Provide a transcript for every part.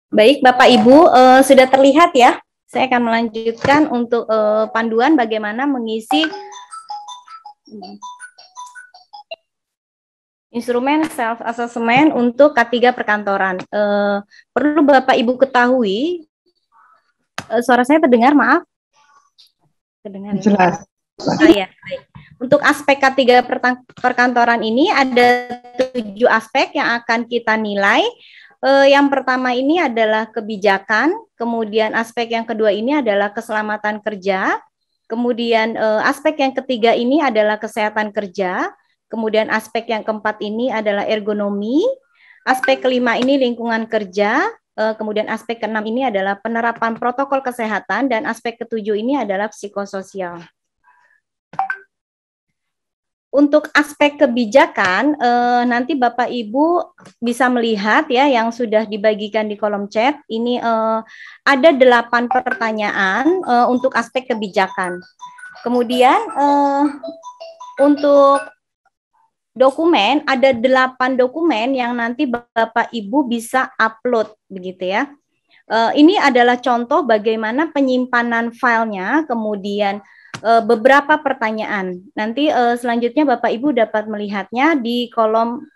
Baik, Bapak Ibu, sudah terlihat ya. Saya akan melanjutkan untuk panduan bagaimana mengisi instrumen self assessment untuk K3 perkantoran. Perlu Bapak Ibu ketahui, suara saya terdengar, maaf. Terdengar jelas. Ya. Baik. Untuk aspek K3 perkantoran ini ada 7 aspek yang akan kita nilai. Yang pertama ini adalah kebijakan, kemudian aspek yang kedua ini adalah keselamatan kerja, kemudian aspek yang ketiga ini adalah kesehatan kerja, kemudian aspek yang keempat ini adalah ergonomi, aspek kelima ini lingkungan kerja, kemudian aspek keenam ini adalah penerapan protokol kesehatan, dan aspek ketujuh ini adalah psikososial. Untuk aspek kebijakan, nanti Bapak Ibu bisa melihat ya yang sudah dibagikan di kolom chat. Ini ada 8 pertanyaan untuk aspek kebijakan. Kemudian untuk dokumen, ada 8 dokumen yang nanti Bapak Ibu bisa upload, begitu ya. Ini adalah contoh bagaimana penyimpanan filenya, kemudian beberapa pertanyaan. Nanti selanjutnya Bapak Ibu dapat melihatnya di kolom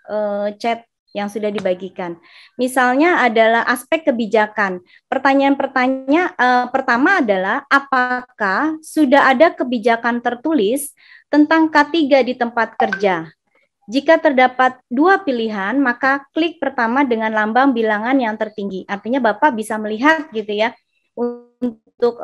chat yang sudah dibagikan. Misalnya adalah aspek kebijakan. Pertanyaan-pertanyaan pertama adalah apakah sudah ada kebijakan tertulis tentang K3 di tempat kerja? Jika terdapat 2 pilihan, maka klik pertama dengan lambang bilangan yang tertinggi. Artinya Bapak bisa melihat gitu ya untuk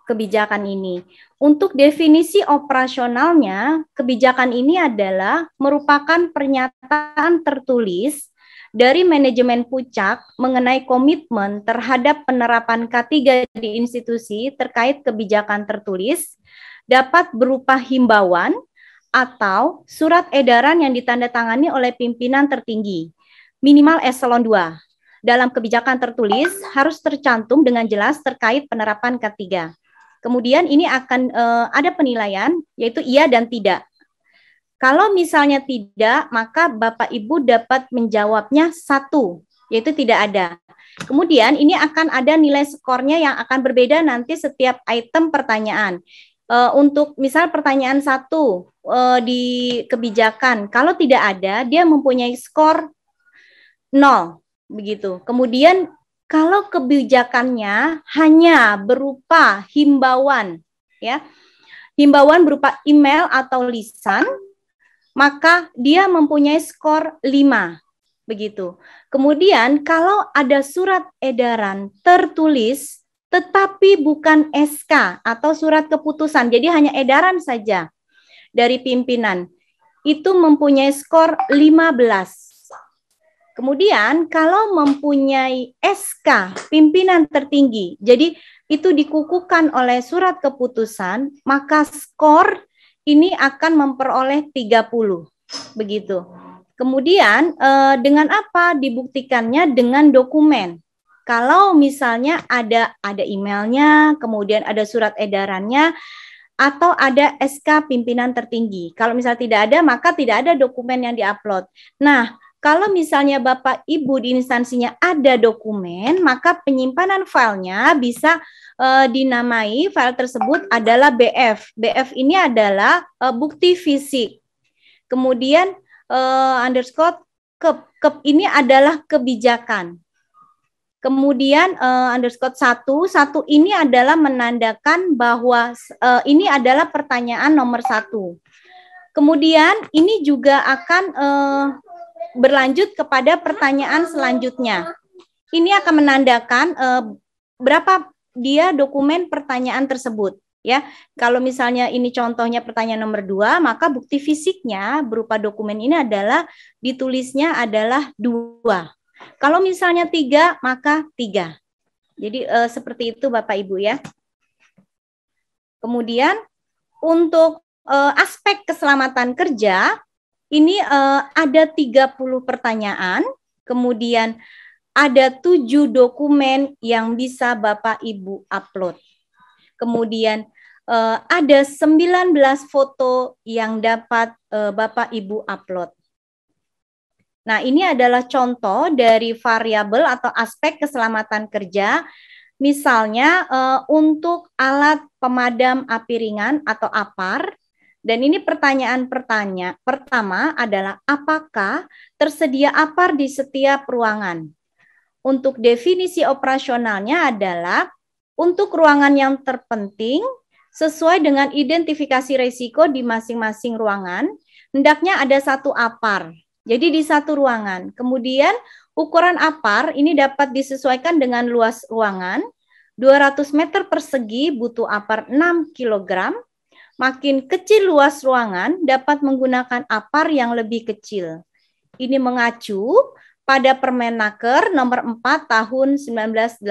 kebijakan ini. Untuk definisi operasionalnya, kebijakan ini adalah merupakan pernyataan tertulis dari manajemen Pucak mengenai komitmen terhadap penerapan K3 di institusi terkait kebijakan tertulis, dapat berupa himbauan atau surat edaran yang ditandatangani oleh pimpinan tertinggi, minimal eselon 2. Dalam kebijakan tertulis harus tercantum dengan jelas terkait penerapan K3. Kemudian ini akan ada penilaian, yaitu iya dan tidak. Kalau misalnya tidak, maka Bapak Ibu dapat menjawabnya 1, yaitu tidak ada. Kemudian ini akan ada nilai skornya yang akan berbeda nanti setiap item pertanyaan. Untuk misal pertanyaan 1 di kebijakan, kalau tidak ada, dia mempunyai skor 0, begitu. Kemudian kalau kebijakannya hanya berupa himbauan, ya, himbauan berupa email atau lisan, maka dia mempunyai skor 5, begitu. Kemudian kalau ada surat edaran tertulis tetapi bukan SK atau surat keputusan, jadi hanya edaran saja dari pimpinan, itu mempunyai skor 15. Kemudian kalau mempunyai SK pimpinan tertinggi, jadi itu dikukuhkan oleh surat keputusan, maka skor ini akan memperoleh 30, begitu. Kemudian dengan apa dibuktikannya? Dengan dokumen. Kalau misalnya ada emailnya, kemudian ada surat edarannya, atau ada SK pimpinan tertinggi. Kalau misalnya tidak ada, maka tidak ada dokumen yang diupload. Nah, kalau misalnya Bapak Ibu di instansinya ada dokumen, maka penyimpanan filenya bisa dinamai file tersebut adalah BF. BF ini adalah bukti fisik. Kemudian underscore kep ini adalah kebijakan. Kemudian underscore 1 ini adalah menandakan bahwa ini adalah pertanyaan nomor 1. Kemudian ini juga akan berlanjut kepada pertanyaan selanjutnya. Ini akan menandakan berapa dia dokumen pertanyaan tersebut. Ya, kalau misalnya ini contohnya pertanyaan nomor 2, maka bukti fisiknya berupa dokumen ini adalah ditulisnya adalah 2. Kalau misalnya 3, maka 3. Jadi seperti itu Bapak Ibu ya. Kemudian untuk aspek keselamatan kerja, ini ada 30 pertanyaan, kemudian ada 7 dokumen yang bisa Bapak Ibu upload. Kemudian ada 19 foto yang dapat Bapak Ibu upload. Nah, ini adalah contoh dari variabel atau aspek keselamatan kerja. Misalnya untuk alat pemadam api ringan atau APAR. Dan ini pertanyaan pertama adalah apakah tersedia APAR di setiap ruangan? Untuk definisi operasionalnya adalah untuk ruangan yang terpenting sesuai dengan identifikasi risiko di masing-masing ruangan, hendaknya ada satu APAR. Jadi di satu ruangan. Kemudian ukuran APAR ini dapat disesuaikan dengan luas ruangan. 200 meter persegi butuh APAR 6 kg. Makin kecil luas ruangan dapat menggunakan APAR yang lebih kecil. Ini mengacu pada Permenaker nomor 4 tahun 1980.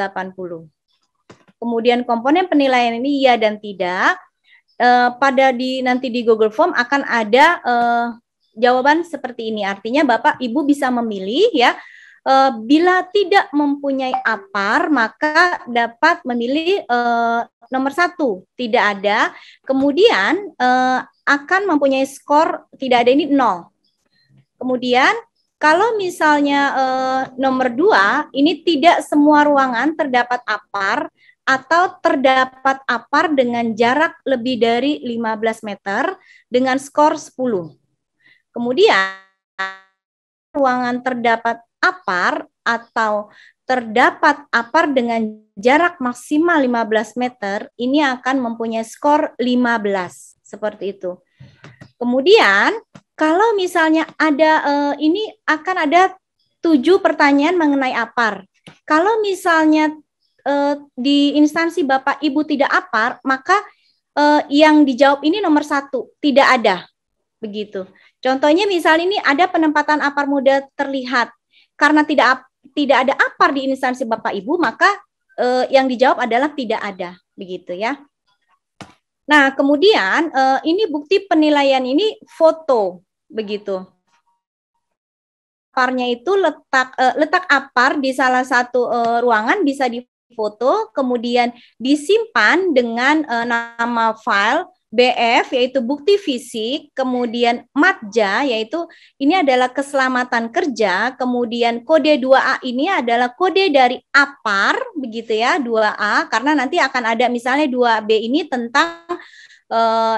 Kemudian komponen penilaian ini iya dan tidak. Nanti di Google Form akan ada jawaban seperti ini. Artinya Bapak Ibu bisa memilih ya. Bila tidak mempunyai APAR maka dapat memilih nomor 1 tidak ada. Kemudian akan mempunyai skor tidak ada ini 0. Kemudian kalau misalnya nomor 2 ini tidak semua ruangan terdapat APAR atau terdapat APAR dengan jarak lebih dari 15 meter dengan skor 10. Kemudian ruangan terdapat APAR atau terdapat APAR dengan jarak maksimal 15 meter, ini akan mempunyai skor 15, seperti itu. Kemudian, kalau misalnya ada, ini akan ada 7 pertanyaan mengenai APAR. Kalau misalnya di instansi Bapak Ibu tidak APAR, maka yang dijawab ini nomor 1, tidak ada. Begitu. Contohnya misalnya ini ada penempatan APAR mudah terlihat. Karena tidak ada APAR di instansi Bapak Ibu, maka yang dijawab adalah tidak ada, begitu ya. Nah, kemudian ini bukti penilaian ini foto, begitu. APAR-nya itu letak APAR di salah satu ruangan bisa difoto, kemudian disimpan dengan nama file BF yaitu bukti fisik, kemudian MATJA yaitu ini adalah keselamatan kerja, kemudian kode 2A ini adalah kode dari APAR begitu ya, 2A karena nanti akan ada misalnya 2B ini tentang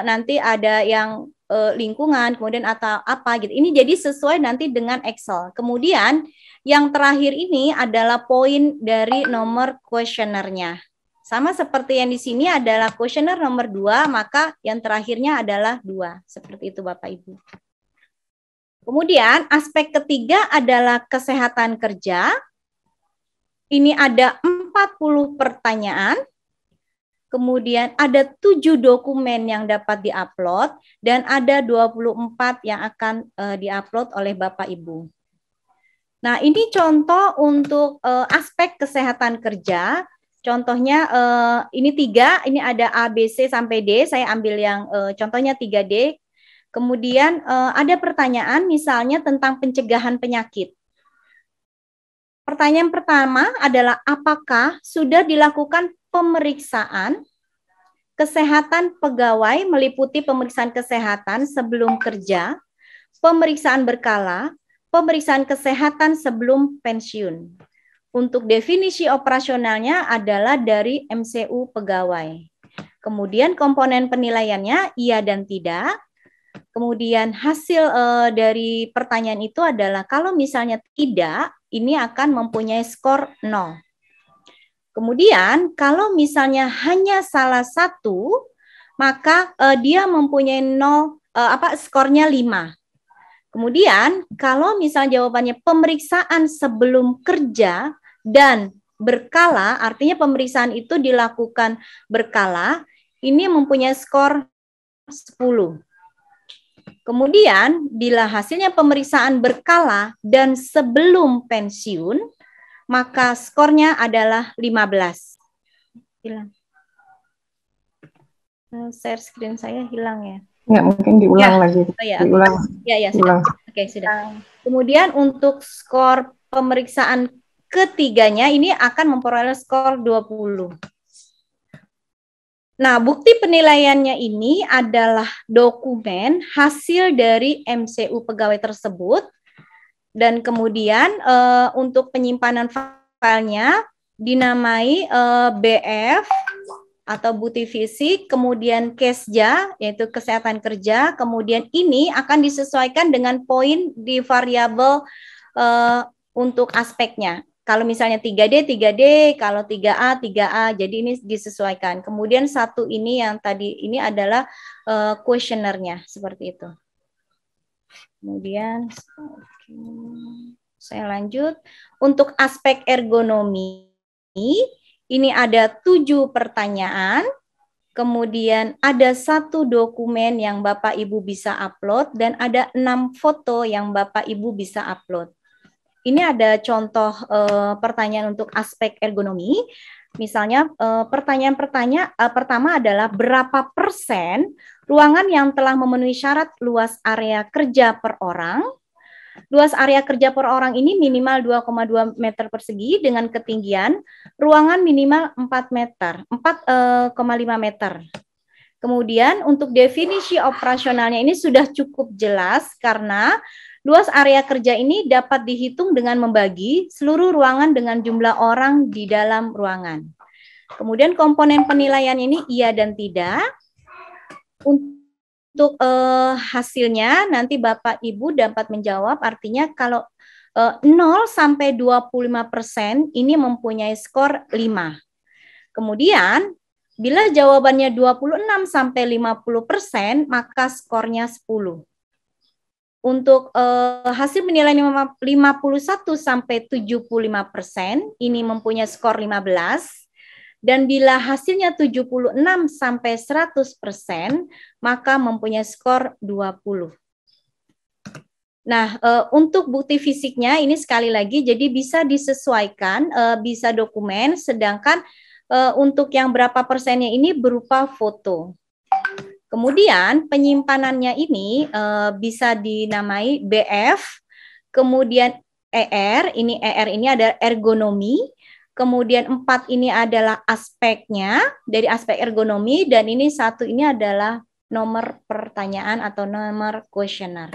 nanti ada yang lingkungan kemudian atau apa gitu. Ini jadi sesuai nanti dengan Excel. Kemudian yang terakhir ini adalah poin dari nomor kuesionernya. Sama seperti yang di sini adalah kuesioner nomor 2, maka yang terakhirnya adalah 2. Seperti itu Bapak Ibu. Kemudian aspek ketiga adalah kesehatan kerja. Ini ada 40 pertanyaan. Kemudian ada 7 dokumen yang dapat diupload dan ada 24 yang akan diupload oleh Bapak Ibu. Nah, ini contoh untuk aspek kesehatan kerja. Contohnya ini 3, ini ada A, B, C sampai D. Saya ambil yang contohnya 3D. Kemudian ada pertanyaan misalnya tentang pencegahan penyakit. Pertanyaan pertama adalah apakah sudah dilakukan pemeriksaan kesehatan pegawai meliputi pemeriksaan kesehatan sebelum kerja, pemeriksaan berkala, pemeriksaan kesehatan sebelum pensiun. Untuk definisi operasionalnya adalah dari MCU pegawai. Kemudian komponen penilaiannya iya dan tidak. Kemudian hasil dari pertanyaan itu adalah kalau misalnya tidak, ini akan mempunyai skor 0. Kemudian kalau misalnya hanya salah satu, maka dia mempunyai skornya 5. Kemudian kalau misalnya jawabannya pemeriksaan sebelum kerja dan berkala, artinya pemeriksaan itu dilakukan berkala, ini mempunyai skor 10. Kemudian bila hasilnya pemeriksaan berkala dan sebelum pensiun, maka skornya adalah 15. Hilang. Share screen saya hilang ya. Ya, mungkin diulang lagi. Diulang. Ya, sudah. Oke, sudah. Kemudian untuk skor pemeriksaan ketiganya ini akan memperoleh skor 20. Nah, bukti penilaiannya ini adalah dokumen hasil dari MCU pegawai tersebut, dan kemudian untuk penyimpanan filenya dinamai BF atau bukti fisik, kemudian KESJA yaitu kesehatan kerja, kemudian ini akan disesuaikan dengan poin di variabel untuk aspeknya. Kalau misalnya 3D, 3D, kalau 3A, 3A, jadi ini disesuaikan. Kemudian satu ini yang tadi ini adalah kuesionernya, seperti itu. Kemudian, saya lanjut. Untuk aspek ergonomi, ini ada 7 pertanyaan. Kemudian ada 1 dokumen yang Bapak Ibu bisa upload, dan ada 6 foto yang Bapak Ibu bisa upload. Ini ada contoh pertanyaan untuk aspek ergonomi. Misalnya pertanyaan pertama adalah berapa persen ruangan yang telah memenuhi syarat luas area kerja per orang. Luas area kerja per orang ini minimal 2,2 meter persegi dengan ketinggian ruangan minimal 4 meter, 4,5 meter. Kemudian untuk definisi operasionalnya ini sudah cukup jelas karena luas area kerja ini dapat dihitung dengan membagi seluruh ruangan dengan jumlah orang di dalam ruangan. Kemudian komponen penilaian ini iya dan tidak. Untuk hasilnya nanti Bapak Ibu dapat menjawab, artinya kalau 0 sampai 25% ini mempunyai skor 5. Kemudian bila jawabannya 26 sampai 50%, maka skornya 10. Untuk hasil penilaian 51 sampai 75%, ini mempunyai skor 15. Dan bila hasilnya 76 sampai 100%, maka mempunyai skor 20. Nah, untuk bukti fisiknya ini sekali lagi, jadi bisa disesuaikan, bisa dokumen, sedangkan untuk yang berapa persennya ini berupa foto. Kemudian penyimpanannya ini bisa dinamai BF, kemudian ER ini ada ergonomi, kemudian 4 ini adalah aspeknya dari aspek ergonomi, dan ini 1 ini adalah nomor pertanyaan atau nomor kuesioner.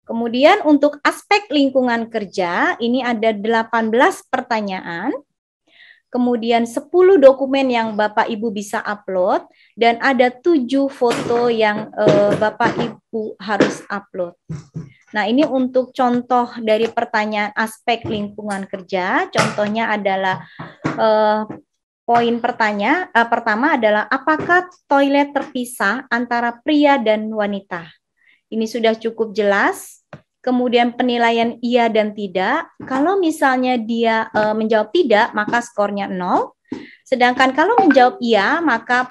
Kemudian untuk aspek lingkungan kerja ini ada 18 pertanyaan. Kemudian 10 dokumen yang Bapak Ibu bisa upload, dan ada 7 foto yang Bapak Ibu harus upload. Nah, ini untuk contoh dari pertanyaan aspek lingkungan kerja. Contohnya adalah poin pertama adalah apakah toilet terpisah antara pria dan wanita? Ini sudah cukup jelas. Kemudian penilaian iya dan tidak. Kalau misalnya dia menjawab tidak, maka skornya 0. Sedangkan kalau menjawab iya, maka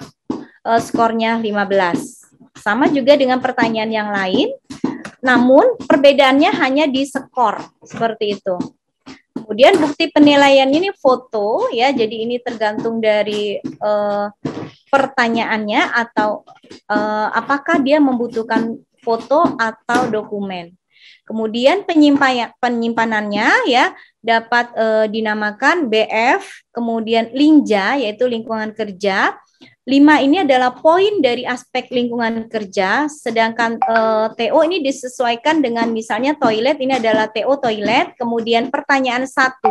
skornya 15. Sama juga dengan pertanyaan yang lain, namun perbedaannya hanya di skor, seperti itu. Kemudian bukti penilaian ini foto, ya, jadi ini tergantung dari pertanyaannya atau apakah dia membutuhkan foto atau dokumen. Kemudian penyimpanannya ya dapat dinamakan BF, kemudian LINJA yaitu lingkungan kerja. 5 ini adalah poin dari aspek lingkungan kerja, sedangkan TO ini disesuaikan dengan misalnya toilet, ini adalah TO toilet. Kemudian pertanyaan 1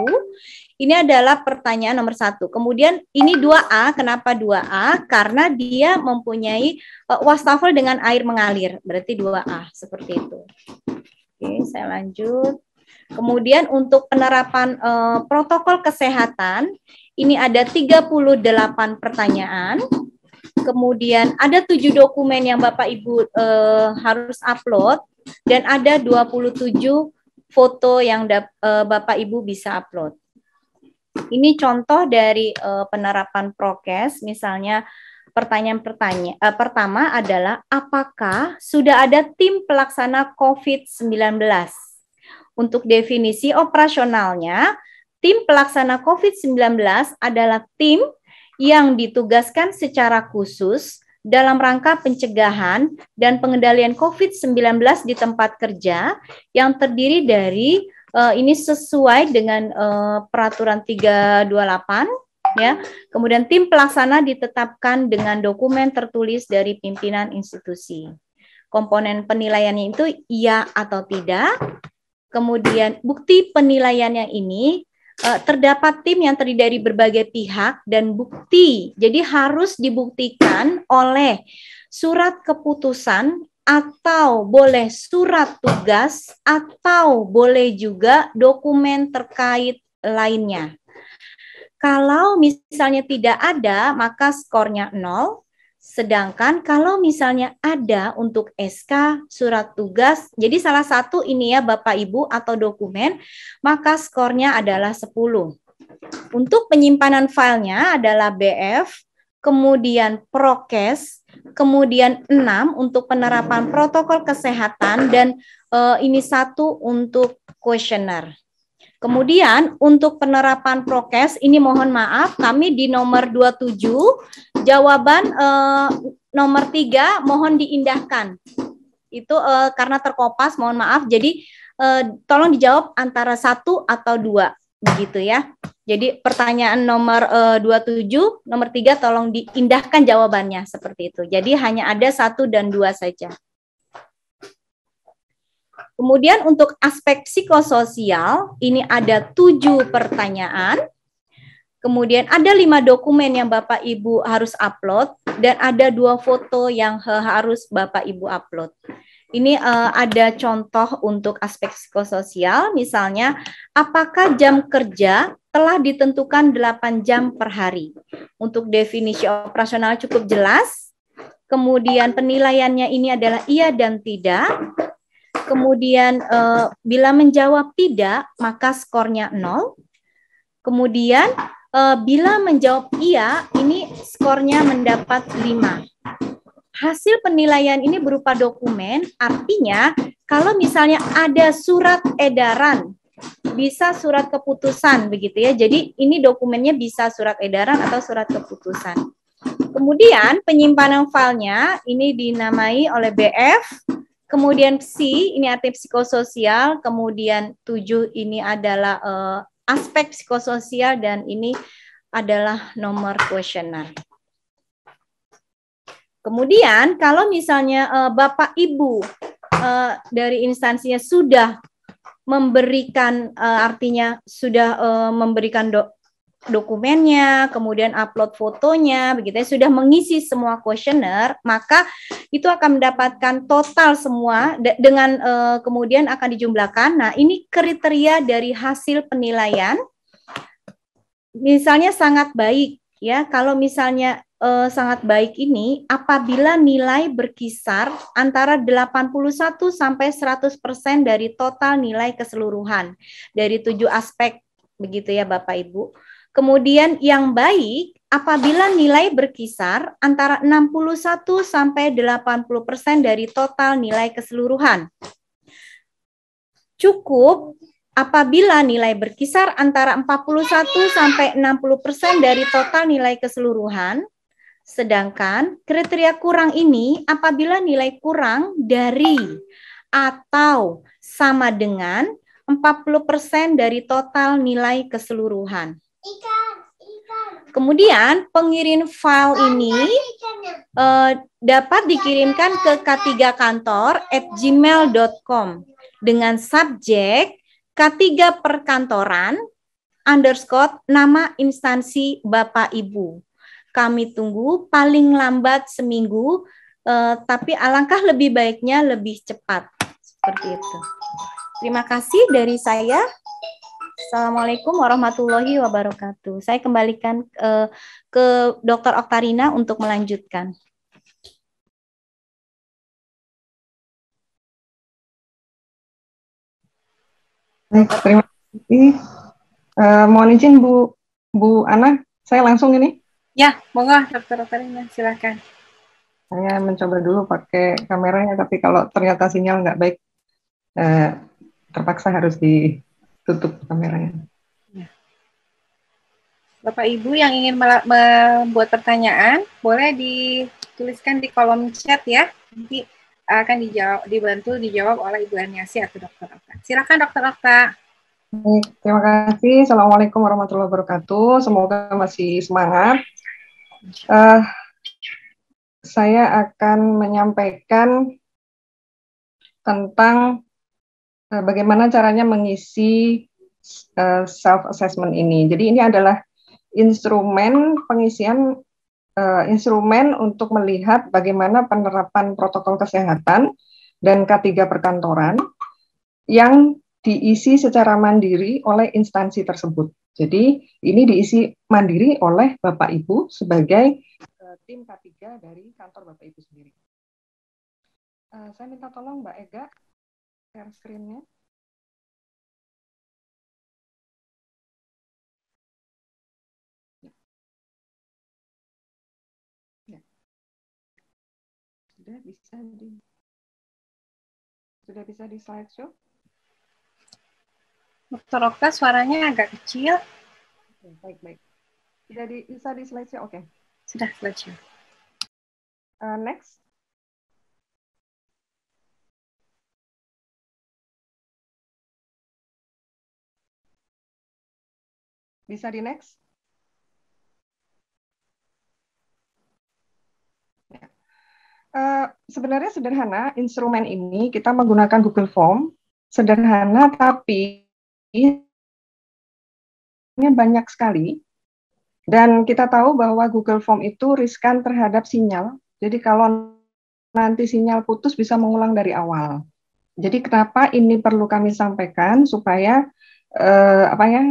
ini adalah pertanyaan nomor 1. Kemudian ini 2A, kenapa 2A? Karena dia mempunyai wastafel dengan air mengalir, berarti 2A, seperti itu. Oke, saya lanjut. Kemudian untuk penerapan protokol kesehatan, ini ada 38 pertanyaan. Kemudian ada 7 dokumen yang Bapak Ibu harus upload, dan ada 27 foto yang Bapak Ibu bisa upload. Ini contoh dari penerapan prokes, misalnya pertanyaan pertama adalah apakah sudah ada tim pelaksana COVID-19? Untuk definisi operasionalnya, tim pelaksana COVID-19 adalah tim yang ditugaskan secara khusus dalam rangka pencegahan dan pengendalian COVID-19 di tempat kerja yang terdiri dari ini sesuai dengan peraturan 328 ya. Kemudian tim pelaksana ditetapkan dengan dokumen tertulis dari pimpinan institusi. Komponen penilaiannya itu iya atau tidak. Kemudian bukti penilaiannya ini terdapat tim yang terdiri dari berbagai pihak dan bukti. Jadi harus dibuktikan oleh surat keputusan atau boleh surat tugas atau boleh juga dokumen terkait lainnya. Kalau misalnya tidak ada, maka skornya 0. Sedangkan kalau misalnya ada untuk SK, surat tugas, jadi salah satu ini ya Bapak Ibu atau dokumen, maka skornya adalah 10. Untuk penyimpanan filenya adalah BF, kemudian prokes, kemudian 6 untuk penerapan protokol kesehatan, dan ini 1 untuk kuesioner. Kemudian untuk penerapan prokes, ini mohon maaf, kami di nomor 27, jawaban nomor 3 mohon diindahkan. Itu karena terkopas, mohon maaf, jadi tolong dijawab antara 1 atau 2, begitu ya. Jadi pertanyaan nomor 27, nomor 3 tolong diindahkan jawabannya seperti itu. Jadi hanya ada 1 dan 2 saja. Kemudian untuk aspek psikososial, ini ada 7 pertanyaan. Kemudian ada 5 dokumen yang Bapak Ibu harus upload dan ada 2 foto yang harus Bapak Ibu upload. Ini ada contoh untuk aspek psikososial, misalnya apakah jam kerja telah ditentukan 8 jam per hari. Untuk definisi operasional cukup jelas. Kemudian penilaiannya ini adalah iya dan tidak. Kemudian bila menjawab tidak, maka skornya 0. Kemudian bila menjawab iya, ini skornya mendapat 5. Hasil penilaian ini berupa dokumen, artinya kalau misalnya ada surat edaran, bisa surat keputusan begitu ya. Jadi ini dokumennya bisa surat edaran atau surat keputusan. Kemudian penyimpanan filenya ini dinamai oleh BF. Kemudian C, ini arti psikososial, kemudian 7 ini adalah aspek psikososial, dan ini adalah nomor kuesioner. Kemudian kalau misalnya Bapak Ibu dari instansinya sudah memberikan, artinya sudah memberikan dokumennya, kemudian upload fotonya, begitu ya, sudah mengisi semua kuesioner, maka itu akan mendapatkan total semua dengan kemudian akan dijumlahkan. Nah, ini kriteria dari hasil penilaian. Misalnya sangat baik ya, kalau misalnya sangat baik ini apabila nilai berkisar antara 81 sampai 100% dari total nilai keseluruhan dari 7 aspek, begitu ya Bapak Ibu. Kemudian yang baik apabila nilai berkisar antara 61 sampai 80% dari total nilai keseluruhan. Cukup apabila nilai berkisar antara 41 sampai 60% dari total nilai keseluruhan. Sedangkan kriteria kurang ini apabila nilai kurang dari atau sama dengan 40% dari total nilai keseluruhan. Kemudian pengirim file ini dapat dikirimkan ke k3kantor@gmail.com dengan subjek K3 perkantoran _ nama instansi Bapak Ibu. Kami tunggu paling lambat seminggu, tapi alangkah lebih baiknya lebih cepat. Seperti itu. Terima kasih dari saya. Assalamualaikum warahmatullahi wabarakatuh. Saya kembalikan ke Dr. Oktarina untuk melanjutkan. Baik, terima kasih. Mohon izin Bu Ana, saya langsung ini. Ya, monggo Dr. Oktarina, silakan. Saya mencoba dulu pakai kameranya, tapi kalau ternyata sinyal nggak baik, terpaksa harus ditutup kameranya. Ya. Bapak Ibu yang ingin membuat pertanyaan, boleh dituliskan di kolom chat ya. Nanti akan dibantu dijawab oleh Ibu Aniasi atau Dr. Okta. Silakan Dr. Okta. Baik, terima kasih. Assalamualaikum warahmatullahi wabarakatuh. Semoga masih semangat. Saya akan menyampaikan tentang bagaimana caranya mengisi self-assessment ini. Jadi ini adalah instrumen pengisian instrumen untuk melihat bagaimana penerapan protokol kesehatan dan K3 perkantoran yang diisi secara mandiri oleh instansi tersebut. Jadi ini diisi mandiri oleh Bapak Ibu sebagai tim K3 dari kantor Bapak Ibu sendiri. Saya minta tolong Mbak Ega share screen-nya. Ya. Sudah bisa di slideshow? Dr. Okta, suaranya agak kecil. Baik. Sudah bisa di slideshow? Oke. Sudah slideshow. Next. Bisa di next? Ya. Sebenarnya sederhana, instrumen ini kita menggunakan Google Form, sederhana tapi ini banyak sekali. Dan kita tahu bahwa Google Form itu riskan terhadap sinyal. Jadi kalau nanti sinyal putus bisa mengulang dari awal. Jadi kenapa ini perlu kami sampaikan supaya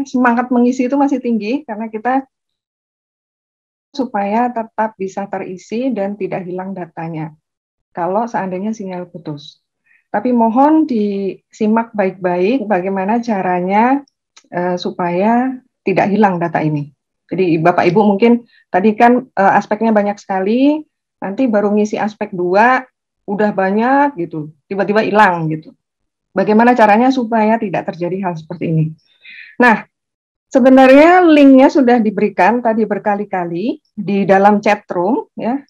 semangat mengisi itu masih tinggi karena kita supaya tetap bisa terisi dan tidak hilang datanya kalau seandainya sinyal putus. Tapi mohon disimak baik-baik bagaimana caranya supaya tidak hilang data ini. Jadi Bapak Ibu mungkin tadi kan aspeknya banyak sekali, nanti baru ngisi aspek 2 udah banyak gitu, tiba-tiba hilang gitu. Bagaimana caranya supaya tidak terjadi hal seperti ini. Nah, sebenarnya linknya sudah diberikan tadi berkali-kali di dalam chat room ya.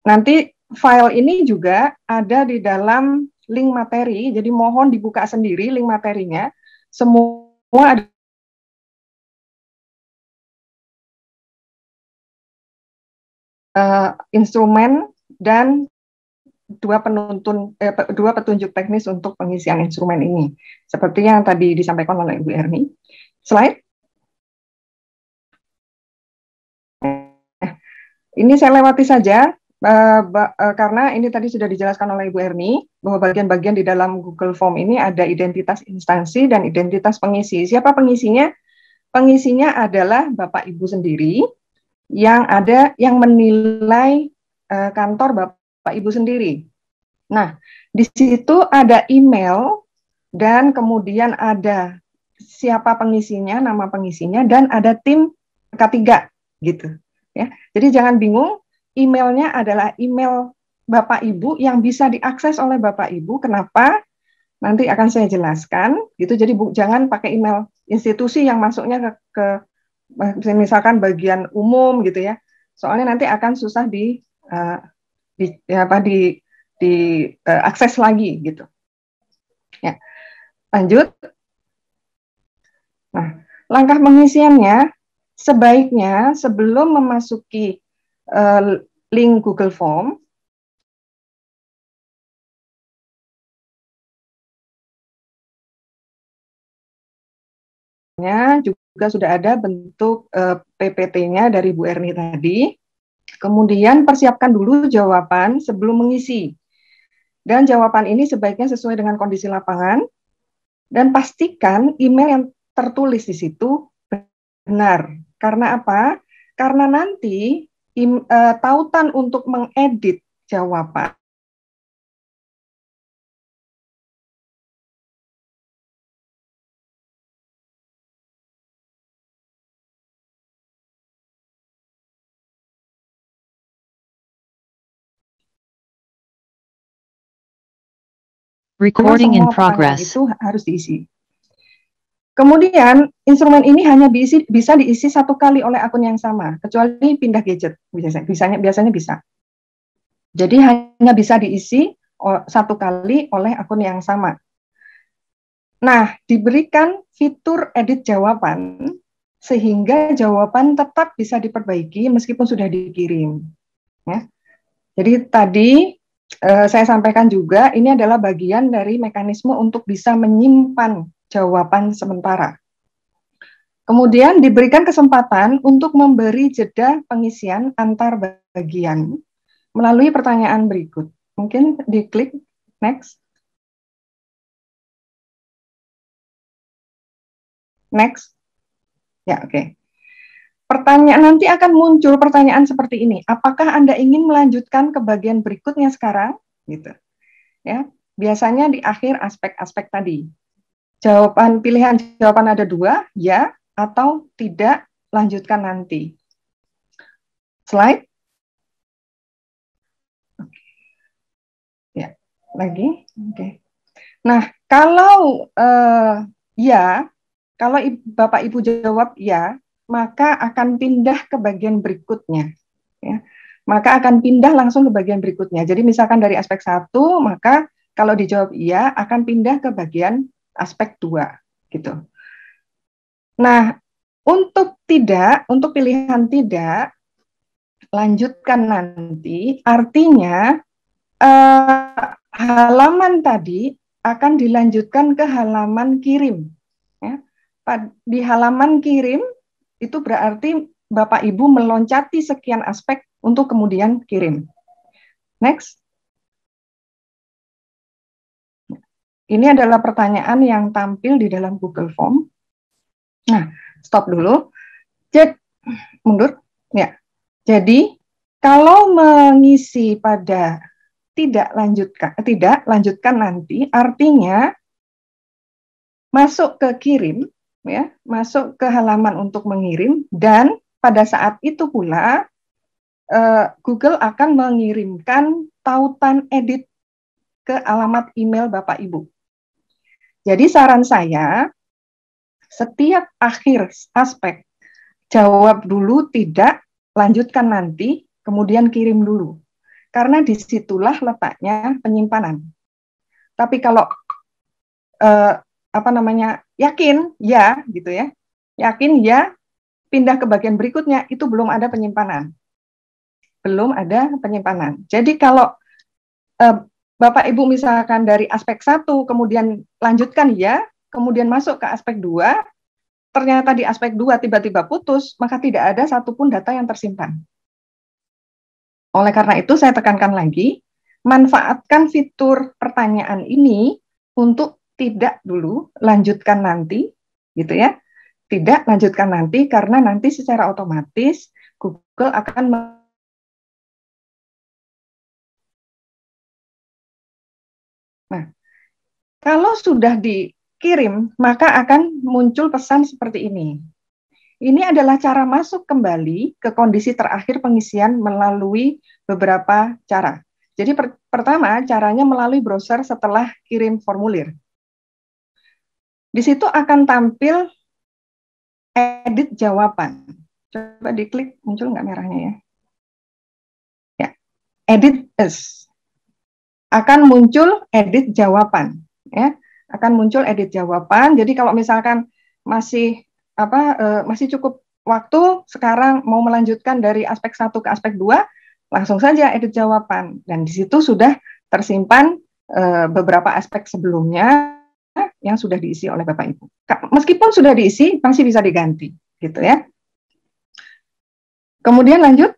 Nanti file ini juga ada di dalam link materi, jadi mohon dibuka sendiri link materinya. Semua ada instrumen dan dua petunjuk teknis untuk pengisian instrumen ini, seperti yang tadi disampaikan oleh Ibu Erni. Slide. Ini saya lewati saja, karena ini tadi sudah dijelaskan oleh Ibu Erni, bahwa bagian-bagian di dalam Google Form ini ada identitas instansi dan identitas pengisi. Siapa pengisinya? Pengisinya adalah Bapak Ibu sendiri, yang menilai kantor Bapak Ibu sendiri. Nah, di situ ada email dan kemudian ada siapa pengisinya, nama pengisinya, dan ada tim K3 gitu. Ya, jadi jangan bingung, emailnya adalah email Bapak Ibu yang bisa diakses oleh Bapak Ibu. Kenapa? Nanti akan saya jelaskan. Gitu. Jadi jangan pakai email institusi yang masuknya ke misalkan bagian umum gitu ya. Soalnya nanti akan susah akses lagi gitu. Ya, lanjut. Nah, langkah pengisiannya sebaiknya sebelum memasuki link Google Form, juga sudah ada bentuk PPT-nya dari Bu Erni tadi. Kemudian persiapkan dulu jawaban sebelum mengisi. Dan jawaban ini sebaiknya sesuai dengan kondisi lapangan. Dan pastikan email yang tertulis di situ benar. Karena apa? Karena nanti tautan untuk mengedit jawaban Recording in progress. Itu harus diisi. Kemudian instrumen ini hanya bisa diisi 1 kali oleh akun yang sama, kecuali pindah gadget biasanya bisa. Jadi hanya bisa diisi 1 kali oleh akun yang sama. Nah, diberikan fitur edit jawaban sehingga jawaban tetap bisa diperbaiki meskipun sudah dikirim. Ya. Jadi tadi saya sampaikan juga ini adalah bagian dari mekanisme untuk bisa menyimpan jawaban sementara. Kemudian diberikan kesempatan untuk memberi jeda pengisian antar bagian melalui pertanyaan berikut. Mungkin diklik next. Next. Ya, oke. Pertanyaan nanti akan muncul pertanyaan seperti ini. Apakah Anda ingin melanjutkan ke bagian berikutnya sekarang? Gitu. Ya. Biasanya di akhir aspek-aspek tadi. Pilihan jawaban ada dua, ya atau tidak, lanjutkan nanti. Slide. Ya, lagi. Oke. Nah, kalau ya, kalau Bapak Ibu jawab ya, maka akan pindah ke bagian berikutnya. Ya. Maka akan pindah langsung ke bagian berikutnya. Jadi misalkan dari aspek 1, maka kalau dijawab iya akan pindah ke bagian aspek 2 gitu. Nah, untuk pilihan tidak, lanjutkan nanti, artinya halaman tadi akan dilanjutkan ke halaman kirim. Ya. Di halaman kirim itu berarti Bapak Ibu meloncati sekian aspek untuk kemudian kirim. Next. Ini adalah pertanyaan yang tampil di dalam Google Form. Nah, stop dulu. Jadi, mundur. Ya. Jadi, kalau mengisi pada tidak lanjutkan nanti, artinya masuk ke kirim, ya, masuk ke halaman untuk mengirim, dan pada saat itu pula Google akan mengirimkan tautan edit ke alamat email Bapak Ibu. Jadi saran saya, setiap akhir aspek, jawab dulu tidak, lanjutkan nanti, kemudian kirim dulu. Karena disitulah letaknya penyimpanan. Tapi kalau yakin ya gitu ya, yakin ya, pindah ke bagian berikutnya, itu belum ada penyimpanan. Jadi kalau Bapak Ibu misalkan dari aspek 1 kemudian lanjutkan ya, kemudian masuk ke aspek 2, ternyata di aspek 2 tiba-tiba putus, maka tidak ada satupun data yang tersimpan. Oleh karena itu saya tekankan lagi, manfaatkan fitur pertanyaan ini untuk tidak dulu, lanjutkan nanti, gitu ya. Tidak, lanjutkan nanti, karena nanti secara otomatis Google akan Nah, kalau sudah dikirim, maka akan muncul pesan seperti ini. Ini adalah cara masuk kembali ke kondisi terakhir pengisian melalui beberapa cara. Jadi pertama, caranya melalui browser setelah kirim formulir. Di situ akan tampil edit jawaban. Coba diklik, muncul nggak merahnya ya? Ya, edit as. Akan muncul edit jawaban. Ya, akan muncul edit jawaban. Jadi kalau misalkan masih cukup waktu, sekarang mau melanjutkan dari aspek 1 ke aspek 2, langsung saja edit jawaban. Dan di situ sudah tersimpan beberapa aspek sebelumnya yang sudah diisi oleh Bapak Ibu. Meskipun sudah diisi, masih bisa diganti, gitu ya. Kemudian lanjut.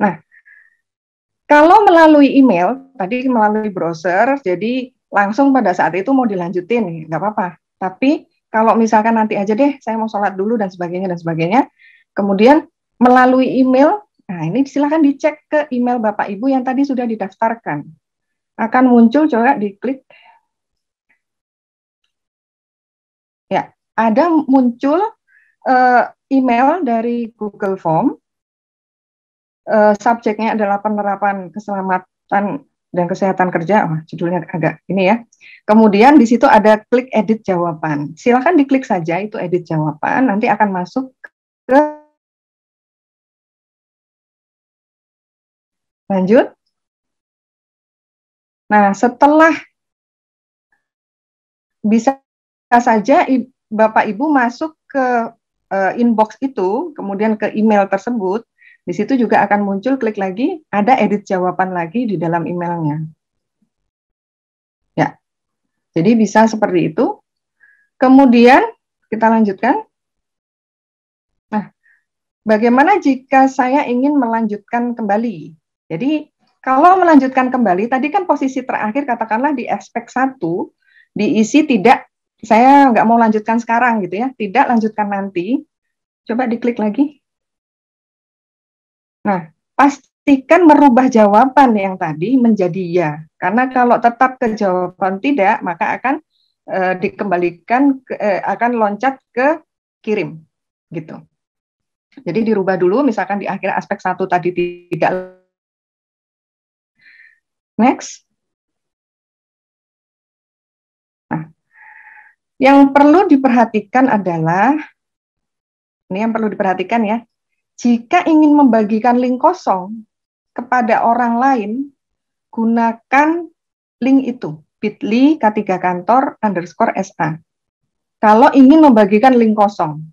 Nah, kalau melalui email, tadi melalui browser, jadi langsung pada saat itu mau dilanjutin, nggak apa-apa. Tapi kalau misalkan nanti aja deh, saya mau sholat dulu dan sebagainya, kemudian melalui email, nah ini silakan dicek ke email Bapak Ibu yang tadi sudah didaftarkan. Akan muncul, coba diklik. Ya, ada muncul email dari Google Form, subjeknya adalah penerapan keselamatan dan kesehatan kerja, judulnya agak ini ya. Kemudian di situ ada klik edit jawaban. Silakan diklik saja itu edit jawaban, nanti akan masuk ke lanjut. Nah, setelah bisa saja Bapak Ibu masuk ke inbox itu, kemudian ke email tersebut, di situ juga akan muncul, klik lagi, ada edit jawaban lagi di dalam emailnya. Ya, jadi bisa seperti itu. Kemudian kita lanjutkan. Nah, bagaimana jika saya ingin melanjutkan kembali? Jadi kalau melanjutkan kembali, tadi kan posisi terakhir katakanlah di aspek 1, diisi tidak, saya nggak mau lanjutkan sekarang gitu ya, tidak lanjutkan nanti. Coba diklik lagi. Nah, pastikan merubah jawaban yang tadi menjadi ya. Karena kalau tetap ke jawaban tidak, maka akan dikembalikan, akan loncat ke kirim. Gitu. Jadi dirubah dulu, misalkan di akhir aspek 1 tadi tidak. Next. Nah, yang perlu diperhatikan adalah, ini yang perlu diperhatikan ya, jika ingin membagikan link kosong kepada orang lain, gunakan link itu, bit.ly K3Kantor_SA. Kalau ingin membagikan link kosong,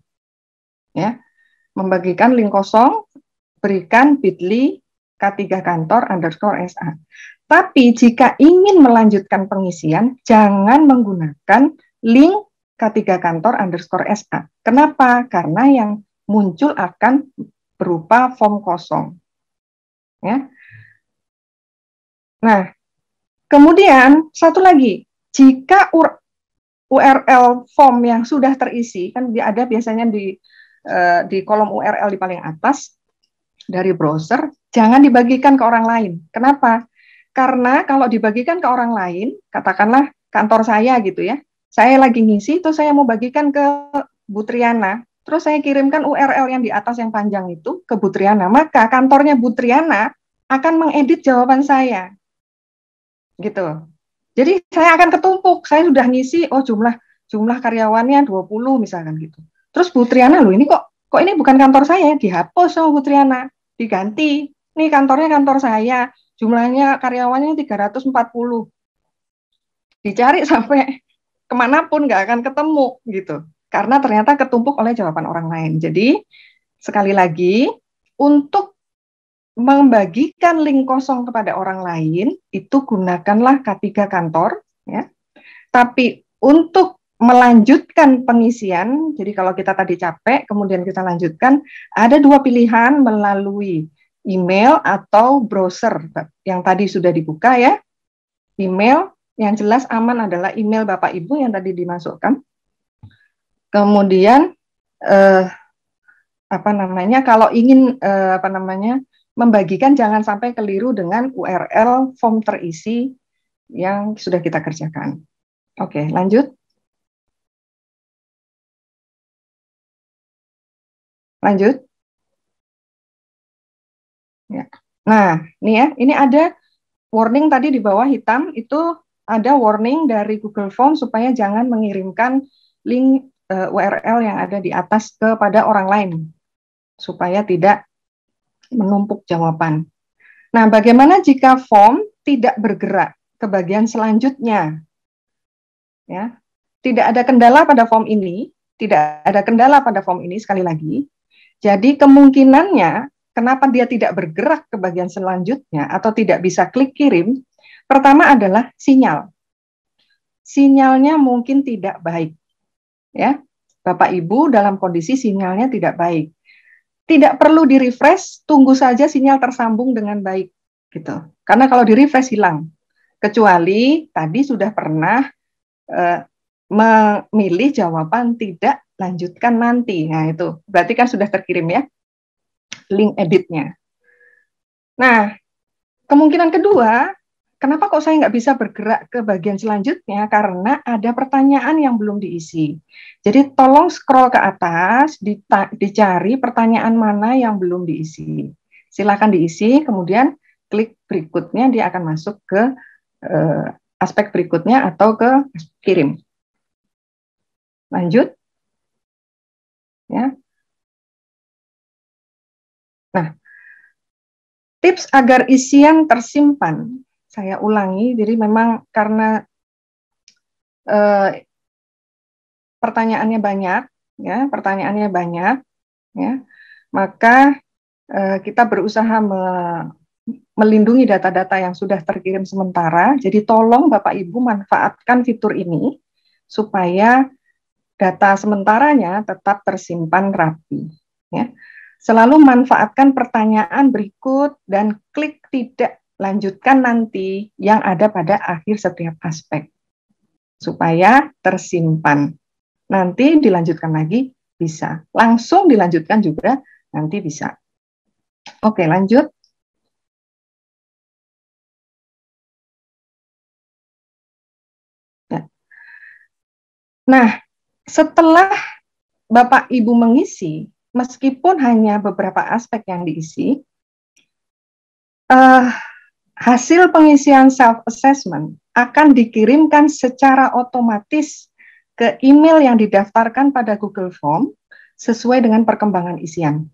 ya, membagikan link kosong, berikan bit.ly K3Kantor_SA. Tapi jika ingin melanjutkan pengisian, jangan menggunakan link K3Kantor_SA. Kenapa? Karena yang muncul akan berupa form kosong. Ya. Nah, kemudian satu lagi, jika URL form yang sudah terisi, kan ada biasanya di kolom URL di paling atas dari browser, jangan dibagikan ke orang lain. Kenapa? Karena kalau dibagikan ke orang lain, katakanlah kantor saya gitu ya, saya lagi ngisi, itu saya mau bagikan ke Bu Triana, terus saya kirimkan URL yang di atas yang panjang itu ke Bu Triana, maka kantornya Bu Triana akan mengedit jawaban saya. Gitu. Jadi saya akan ketumpuk, saya sudah ngisi, oh jumlah karyawannya 20 misalkan gitu. Terus Bu Triana, loh ini kok ini bukan kantor saya, dihapus sama Bu Triana, diganti. Nih kantornya kantor saya, jumlahnya karyawannya 340. Dicari sampai kemanapun nggak akan ketemu gitu. Karena ternyata ketumpuk oleh jawaban orang lain. Jadi sekali lagi, untuk membagikan link kosong kepada orang lain, itu gunakanlah K3 Kantor. Ya. Tapi untuk melanjutkan pengisian, jadi kalau kita tadi capek, kemudian kita lanjutkan, ada dua pilihan melalui email atau browser yang tadi sudah dibuka ya. Email yang jelas aman adalah email Bapak Ibu yang tadi dimasukkan. Kemudian kalau ingin membagikan, jangan sampai keliru dengan URL form terisi yang sudah kita kerjakan. Oke, lanjut. Lanjut. Ya. Nah, ini ada warning tadi di bawah hitam, itu ada warning dari Google Form supaya jangan mengirimkan link URL yang ada di atas kepada orang lain, supaya tidak menumpuk jawaban. Nah, bagaimana jika form tidak bergerak ke bagian selanjutnya? Ya, tidak ada kendala pada form ini, sekali lagi. Jadi kemungkinannya kenapa dia tidak bergerak ke bagian selanjutnya atau tidak bisa klik kirim, pertama adalah sinyal. Sinyalnya mungkin tidak baik. Ya, Bapak Ibu dalam kondisi sinyalnya tidak baik. Tidak perlu di-refresh, tunggu saja sinyal tersambung dengan baik gitu. Karena kalau di-refresh hilang. Kecuali tadi sudah pernah memilih jawaban tidak lanjutkan nanti. Nah, itu berarti kan sudah terkirim ya link editnya. Nah, kemungkinan kedua, kenapa kok saya nggak bisa bergerak ke bagian selanjutnya? Karena ada pertanyaan yang belum diisi. Jadi tolong scroll ke atas, dicari pertanyaan mana yang belum diisi. Silakan diisi, kemudian klik berikutnya, dia akan masuk ke aspek berikutnya atau ke kirim. Lanjut. Ya. Nah, tips agar isian tersimpan, saya ulangi, jadi memang karena pertanyaannya banyak, ya, maka kita berusaha melindungi data-data yang sudah terkirim sementara. Jadi tolong Bapak Ibu manfaatkan fitur ini supaya data sementaranya tetap tersimpan rapi. Ya. Selalu manfaatkan pertanyaan berikut dan klik tidak lanjutkan nanti yang ada pada akhir setiap aspek supaya tersimpan. Nanti dilanjutkan lagi bisa. Langsung dilanjutkan juga nanti bisa. Oke, lanjut. Ya. Nah, setelah Bapak Ibu mengisi, meskipun hanya beberapa aspek yang diisi, hasil pengisian self-assessment akan dikirimkan secara otomatis ke email yang didaftarkan pada Google Form sesuai dengan perkembangan isian.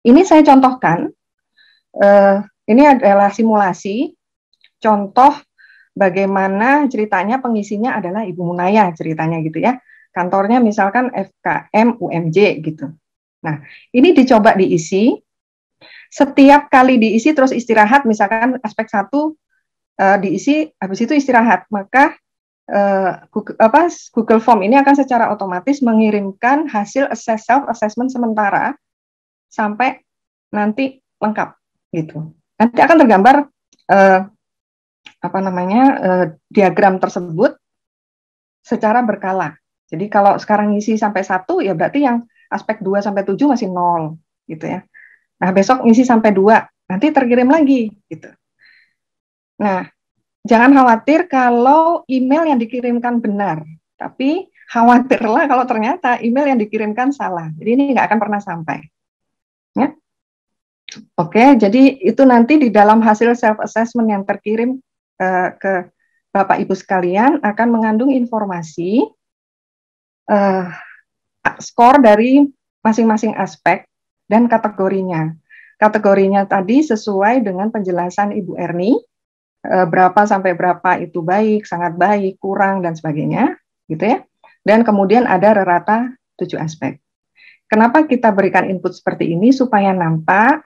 Ini saya contohkan, ini adalah simulasi, contoh bagaimana ceritanya pengisinya adalah Ibu Munaya ceritanya gitu ya. Kantornya misalkan FKM UMJ gitu. Nah, ini dicoba diisi, setiap kali diisi terus istirahat, misalkan aspek 1 diisi, habis itu istirahat, maka Google Form ini akan secara otomatis mengirimkan hasil self-assessment sementara sampai nanti lengkap gitu. Nanti akan tergambar diagram tersebut secara berkala. Jadi kalau sekarang ngisi sampai 1 ya berarti yang aspek 2 sampai 7 masih 0 gitu ya. Nah, besok ngisi sampai 2, nanti terkirim lagi gitu. Nah, jangan khawatir kalau email yang dikirimkan benar, tapi khawatirlah kalau ternyata email yang dikirimkan salah. Jadi ini nggak akan pernah sampai. Ya. Oke, jadi itu nanti di dalam hasil self-assessment yang terkirim ke Bapak Ibu sekalian akan mengandung informasi skor dari masing-masing aspek dan kategorinya. Kategorinya tadi sesuai dengan penjelasan Ibu Erni, berapa sampai berapa itu baik, sangat baik, kurang, dan sebagainya, gitu ya. Dan kemudian ada rata 7 aspek. Kenapa kita berikan input seperti ini? Supaya nampak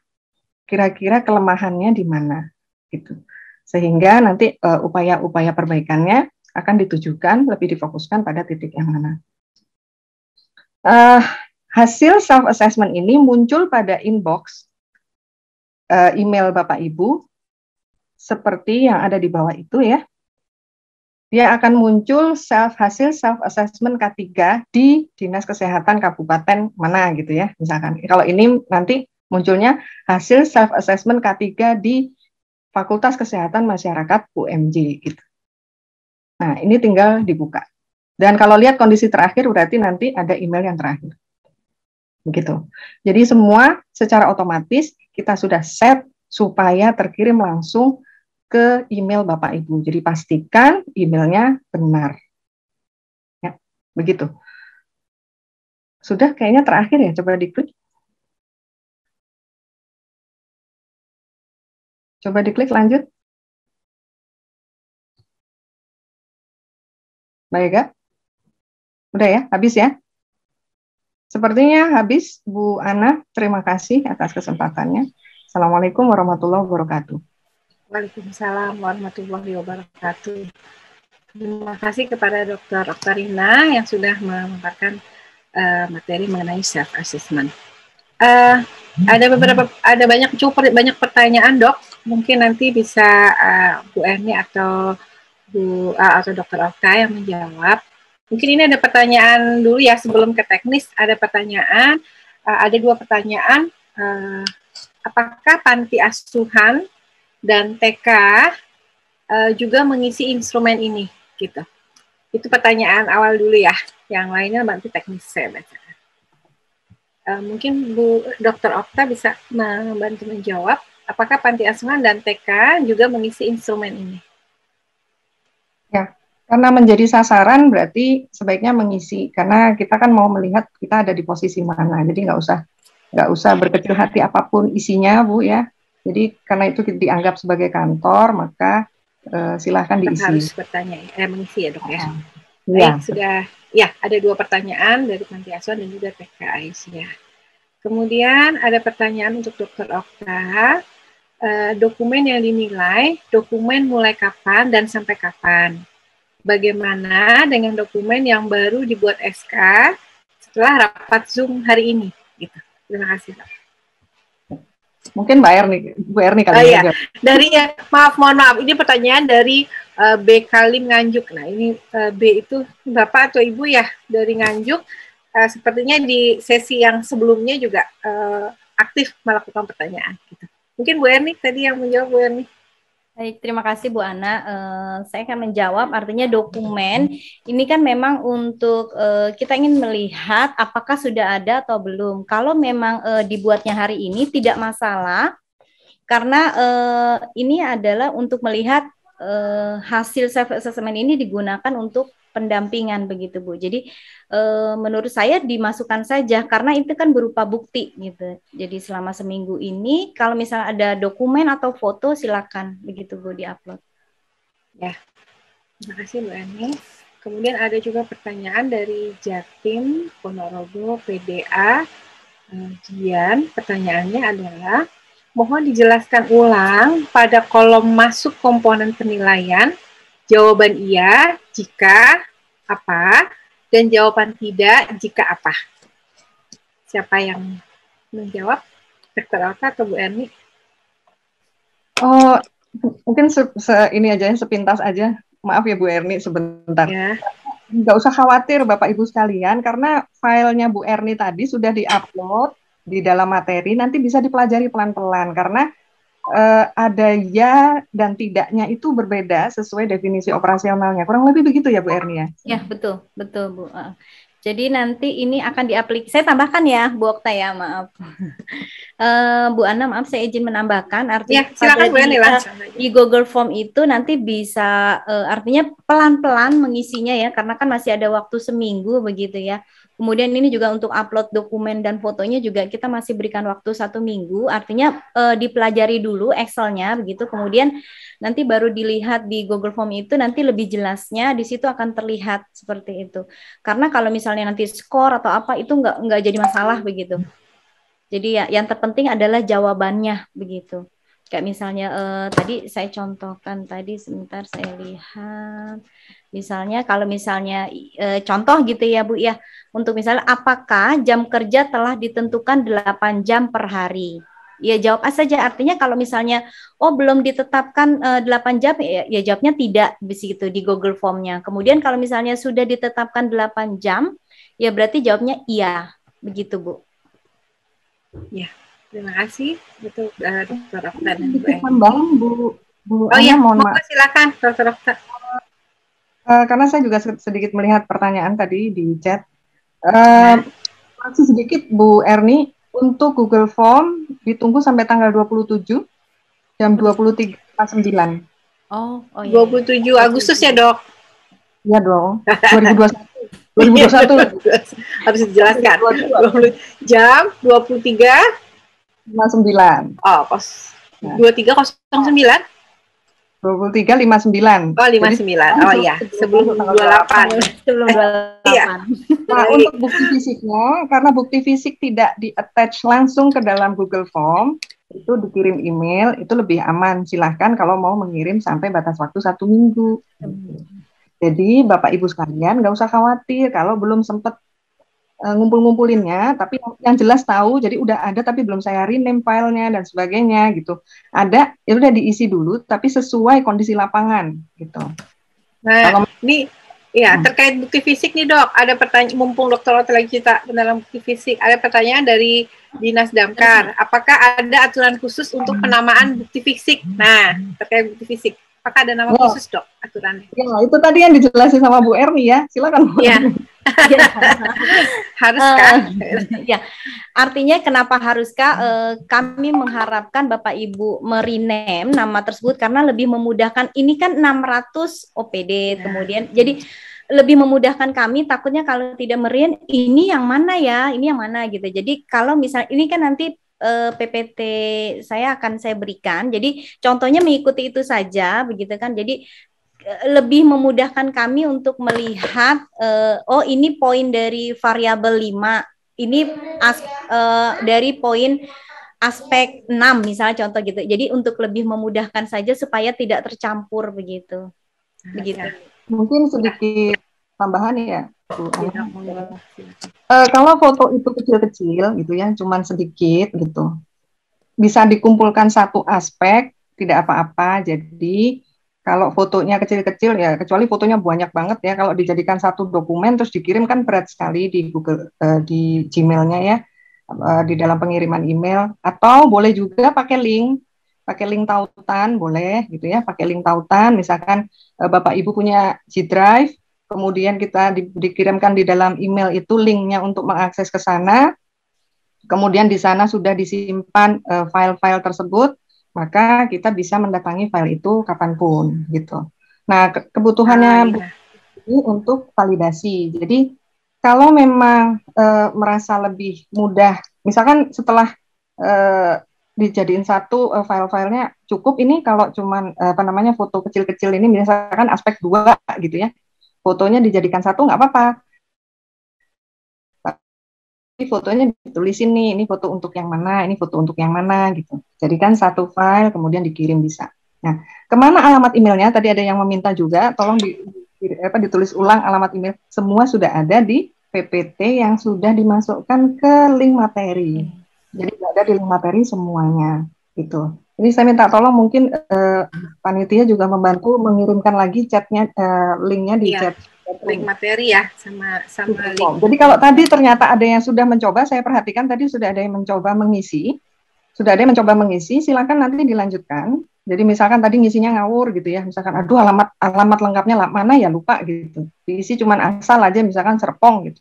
kira-kira kelemahannya di mana, gitu. Sehingga nanti upaya-upaya perbaikannya akan ditujukan, lebih difokuskan pada titik yang mana. Hasil self-assessment ini muncul pada inbox email Bapak Ibu, seperti yang ada di bawah itu ya. Dia akan muncul hasil self-assessment K3 di Dinas Kesehatan Kabupaten mana gitu ya, misalkan. Kalau ini nanti munculnya hasil self-assessment K3 di Fakultas Kesehatan Masyarakat UMJ gitu. Nah, ini tinggal dibuka. Dan kalau lihat kondisi terakhir berarti nanti ada email yang terakhir. Begitu. Jadi semua secara otomatis kita sudah set supaya terkirim langsung ke email Bapak Ibu. Jadi pastikan emailnya benar. Ya, begitu. Sudah kayaknya terakhir ya, coba diklik. Coba diklik lanjut. Baik ya? Udah ya, habis ya? Sepertinya habis, Bu Ana. Terima kasih atas kesempatannya. Assalamualaikum warahmatullahi wabarakatuh. Waalaikumsalam warahmatullahi wabarakatuh. Terima kasih kepada Dr. Oktarina yang sudah memaparkan materi mengenai self-assessment. Ada banyak pertanyaan, Dok. Mungkin nanti bisa Bu Erni atau Dr. Okta yang menjawab. Mungkin ini ada pertanyaan dulu ya sebelum ke teknis. Ada pertanyaan, ada 2 pertanyaan. Apakah panti asuhan dan TK juga mengisi instrumen ini, gitu. Itu pertanyaan awal dulu ya. Yang lainnya nanti teknis saya bacakan. Mungkin Bu Dr. Okta bisa membantu menjawab. Apakah panti asuhan dan TK juga mengisi instrumen ini? Ya, karena menjadi sasaran berarti sebaiknya mengisi. Karena kita kan mau melihat kita ada di posisi mana. Jadi nggak usah berkecil hati apapun isinya, Bu ya. Jadi karena itu dianggap sebagai kantor, maka silahkan diisi. Harus bertanya, mengisi ya Dok ya. Ya. Baik, sudah. Ya, ada 2 pertanyaan dari Panti Asuhan dan juga TK Aisyah. Kemudian ada pertanyaan untuk Dr. Okta. Dokumen yang dinilai, dokumen mulai kapan dan sampai kapan? Bagaimana dengan dokumen yang baru dibuat SK setelah rapat Zoom hari ini? Gitu. Terima kasih, Pak. Mungkin Bu Erni kali Oh ini. iya, dari mohon maaf, ini pertanyaan dari B Kalim Nganjuk. Nah, ini B itu Bapak atau Ibu ya dari Nganjuk. Sepertinya di sesi yang sebelumnya juga aktif melakukan pertanyaan. Gitu. Mungkin Bu Erni tadi yang menjawab, Bu Erni. Baik, terima kasih Bu Ana. Saya akan menjawab, artinya dokumen ini kan memang untuk kita ingin melihat apakah sudah ada atau belum. Kalau memang dibuatnya hari ini tidak masalah, karena ini adalah untuk melihat hasil self assessment ini digunakan untuk pendampingan begitu Bu. Jadi menurut saya dimasukkan saja karena itu kan berupa bukti gitu. Jadi selama seminggu ini kalau misalnya ada dokumen atau foto silakan begitu Bu diupload. Ya, terima kasih Bu Ani. Kemudian ada juga pertanyaan dari Jatim Ponorogo PDA Jian. Pertanyaannya adalah mohon dijelaskan ulang pada kolom masuk komponen penilaian jawaban iya jika apa dan jawaban tidak jika apa. Siapa yang menjawab? Dr. Alka atau Bu Erni? Oh, mungkin ini aja sepintas aja. Maaf ya Bu Erni sebentar. Ya. Nggak usah khawatir Bapak Ibu sekalian karena filenya Bu Erni tadi sudah diupload di dalam materi, nanti bisa dipelajari pelan-pelan karena ada ya dan tidaknya itu berbeda sesuai definisi operasionalnya. Kurang lebih begitu ya Bu Erni ya? Ya, betul Bu. Jadi nanti ini akan diaplikasi. Saya tambahkan ya Bu Okta ya, maaf. Bu Ana, maaf saya izin menambahkan. Artinya ya, silakan Bu Erni di Google Form itu nanti bisa artinya pelan-pelan mengisinya ya, karena kan masih ada waktu seminggu begitu ya. Kemudian ini juga untuk upload dokumen dan fotonya juga kita masih berikan waktu 1 minggu. Artinya dipelajari dulu Excel-nya begitu. Kemudian nanti baru dilihat di Google Form itu nanti lebih jelasnya di situ akan terlihat seperti itu. Karena kalau misalnya nanti skor atau apa itu nggak jadi masalah begitu. Jadi ya yang terpenting adalah jawabannya begitu. Kayak misalnya tadi saya contohkan tadi sebentar saya lihat. Misalnya kalau misalnya contoh gitu ya Bu ya, untuk misalnya apakah jam kerja telah ditentukan 8 jam per hari? Ya jawab saja, artinya kalau misalnya belum ditetapkan 8 jam ya jawabnya tidak begitu di Google Form-nya. Kemudian kalau misalnya sudah ditetapkan 8 jam ya berarti jawabnya iya, begitu Bu. Ya, terima kasih untuk Dr. Okta dan Bu Erni. Tambahan Bu Oh iya, mohon maaf. Silakan Dr. Okta. Karena saya juga sedikit melihat pertanyaan tadi di chat. Masih sedikit Bu Erni, untuk Google Form ditunggu sampai tanggal 27 jam 23.49. Oh iya. 27 Agustus ya, Dok? Iya dong. 2021. Harus dijelaskan. 20 jam 23.59. Oh, pas 23.09. 23.59. Oh, 59. Oh iya, sebelum 28. Sebelum 28. Iya. Nah, untuk bukti fisiknya, karena bukti fisik tidak di-attach langsung ke dalam Google Form, itu dikirim email, itu lebih aman. Silahkan kalau mau mengirim sampai batas waktu 1 minggu. Jadi, Bapak Ibu sekalian, nggak usah khawatir kalau belum sempat ngumpul-ngumpulinnya, tapi yang jelas tahu, jadi udah ada tapi belum saya rename filenya dan sebagainya gitu. Ada, ya udah diisi dulu, tapi sesuai kondisi lapangan gitu. Nah, kalau ini ya terkait bukti fisik nih Dok, ada pertanyaan, mumpung Dokter Okta lagi kita dalam bukti fisik, ada pertanyaan dari Dinas Damkar, apakah ada aturan khusus untuk penamaan bukti fisik? Nah, terkait bukti fisik, apakah ada nama khusus Dok aturannya? Ya, itu tadi yang dijelasin sama Bu Erni ya, silakan Bu Erni. Haruskah? Ya, artinya kenapa haruskah? Kami mengharapkan Bapak Ibu merename nama tersebut karena lebih memudahkan. Ini kan 600 OPD, kemudian jadi lebih memudahkan kami. Takutnya kalau tidak meren, ini yang mana ya? Ini yang mana gitu. Jadi kalau misalnya ini kan nanti PPT saya akan saya berikan. Jadi contohnya mengikuti itu saja, begitu kan? Jadi lebih memudahkan kami untuk melihat oh ini poin dari variabel 5, ini dari poin aspek 6 misalnya contoh gitu. Jadi untuk lebih memudahkan saja supaya tidak tercampur begitu. Begitu. Mungkin sedikit tambahan ya, Bu. Kalau foto itu kecil-kecil gitu ya, cuman sedikit gitu, bisa dikumpulkan satu aspek, tidak apa-apa. Jadi kalau fotonya kecil-kecil ya, kecuali fotonya banyak banget ya, kalau dijadikan satu dokumen terus dikirim kan berat sekali di Google, di Gmail-nya ya, di dalam pengiriman email. Atau boleh juga pakai link tautan boleh gitu ya, pakai link tautan. Misalkan Bapak Ibu punya G Drive, kemudian kita dikirimkan di dalam email itu linknya untuk mengakses ke sana. Kemudian di sana sudah disimpan file-file tersebut, maka kita bisa mendatangi file itu kapanpun gitu. Nah, kebutuhannya ini untuk validasi. Jadi kalau memang merasa lebih mudah, misalkan setelah dijadiin satu file-filenya cukup, ini kalau cuman apa namanya foto kecil-kecil ini misalkan aspek 2 gitu ya, fotonya dijadikan satu nggak apa-apa. Fotonya ditulisin nih, ini foto untuk yang mana, ini foto untuk yang mana gitu. Jadikan satu file, kemudian dikirim bisa. Nah, kemana alamat emailnya? Tadi ada yang meminta juga, tolong ditulis ulang alamat email. Semua sudah ada di PPT yang sudah dimasukkan ke link materi. Jadi ada di link materi semuanya gitu. Jadi saya minta tolong mungkin panitia juga membantu mengirimkan lagi chatnya, linknya di chat. Link materi ya, sama link. Jadi kalau tadi ternyata ada yang sudah mencoba, saya perhatikan tadi sudah ada yang mencoba mengisi, silakan nanti dilanjutkan. Jadi misalkan tadi ngisinya ngawur gitu ya, misalkan aduh alamat lengkapnya mana ya lupa gitu, diisi cuman asal aja misalkan Serpong gitu.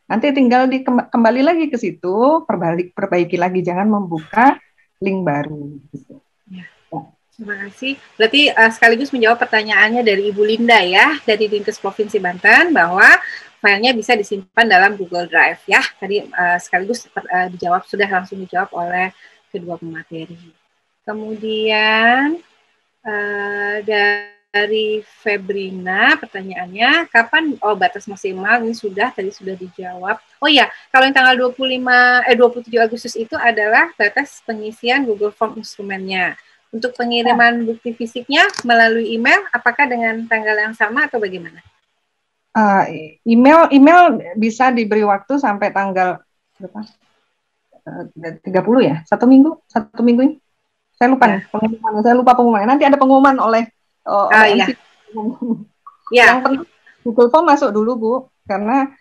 Nanti tinggal kembali lagi ke situ, perbaiki lagi, jangan membuka link baru gitu. Terima kasih. Berarti sekaligus menjawab pertanyaannya dari Ibu Linda ya, dari Dinkes Provinsi Banten, bahwa filenya bisa disimpan dalam Google Drive ya. Tadi sekaligus sudah langsung dijawab oleh kedua pemateri. Kemudian dari Febrina pertanyaannya, kapan batas maksimal ini tadi sudah dijawab. Oh ya, kalau yang tanggal 27 Agustus itu adalah batas pengisian Google Form instrumennya. Untuk pengiriman bukti fisiknya melalui email, apakah dengan tanggal yang sama atau bagaimana? Email bisa diberi waktu sampai tanggal berapa? 30 ya? Satu minggu ini? Saya lupa pengumuman. Nanti ada pengumuman oleh MC. Ya. Yang penting Google Form masuk dulu, Bu, karena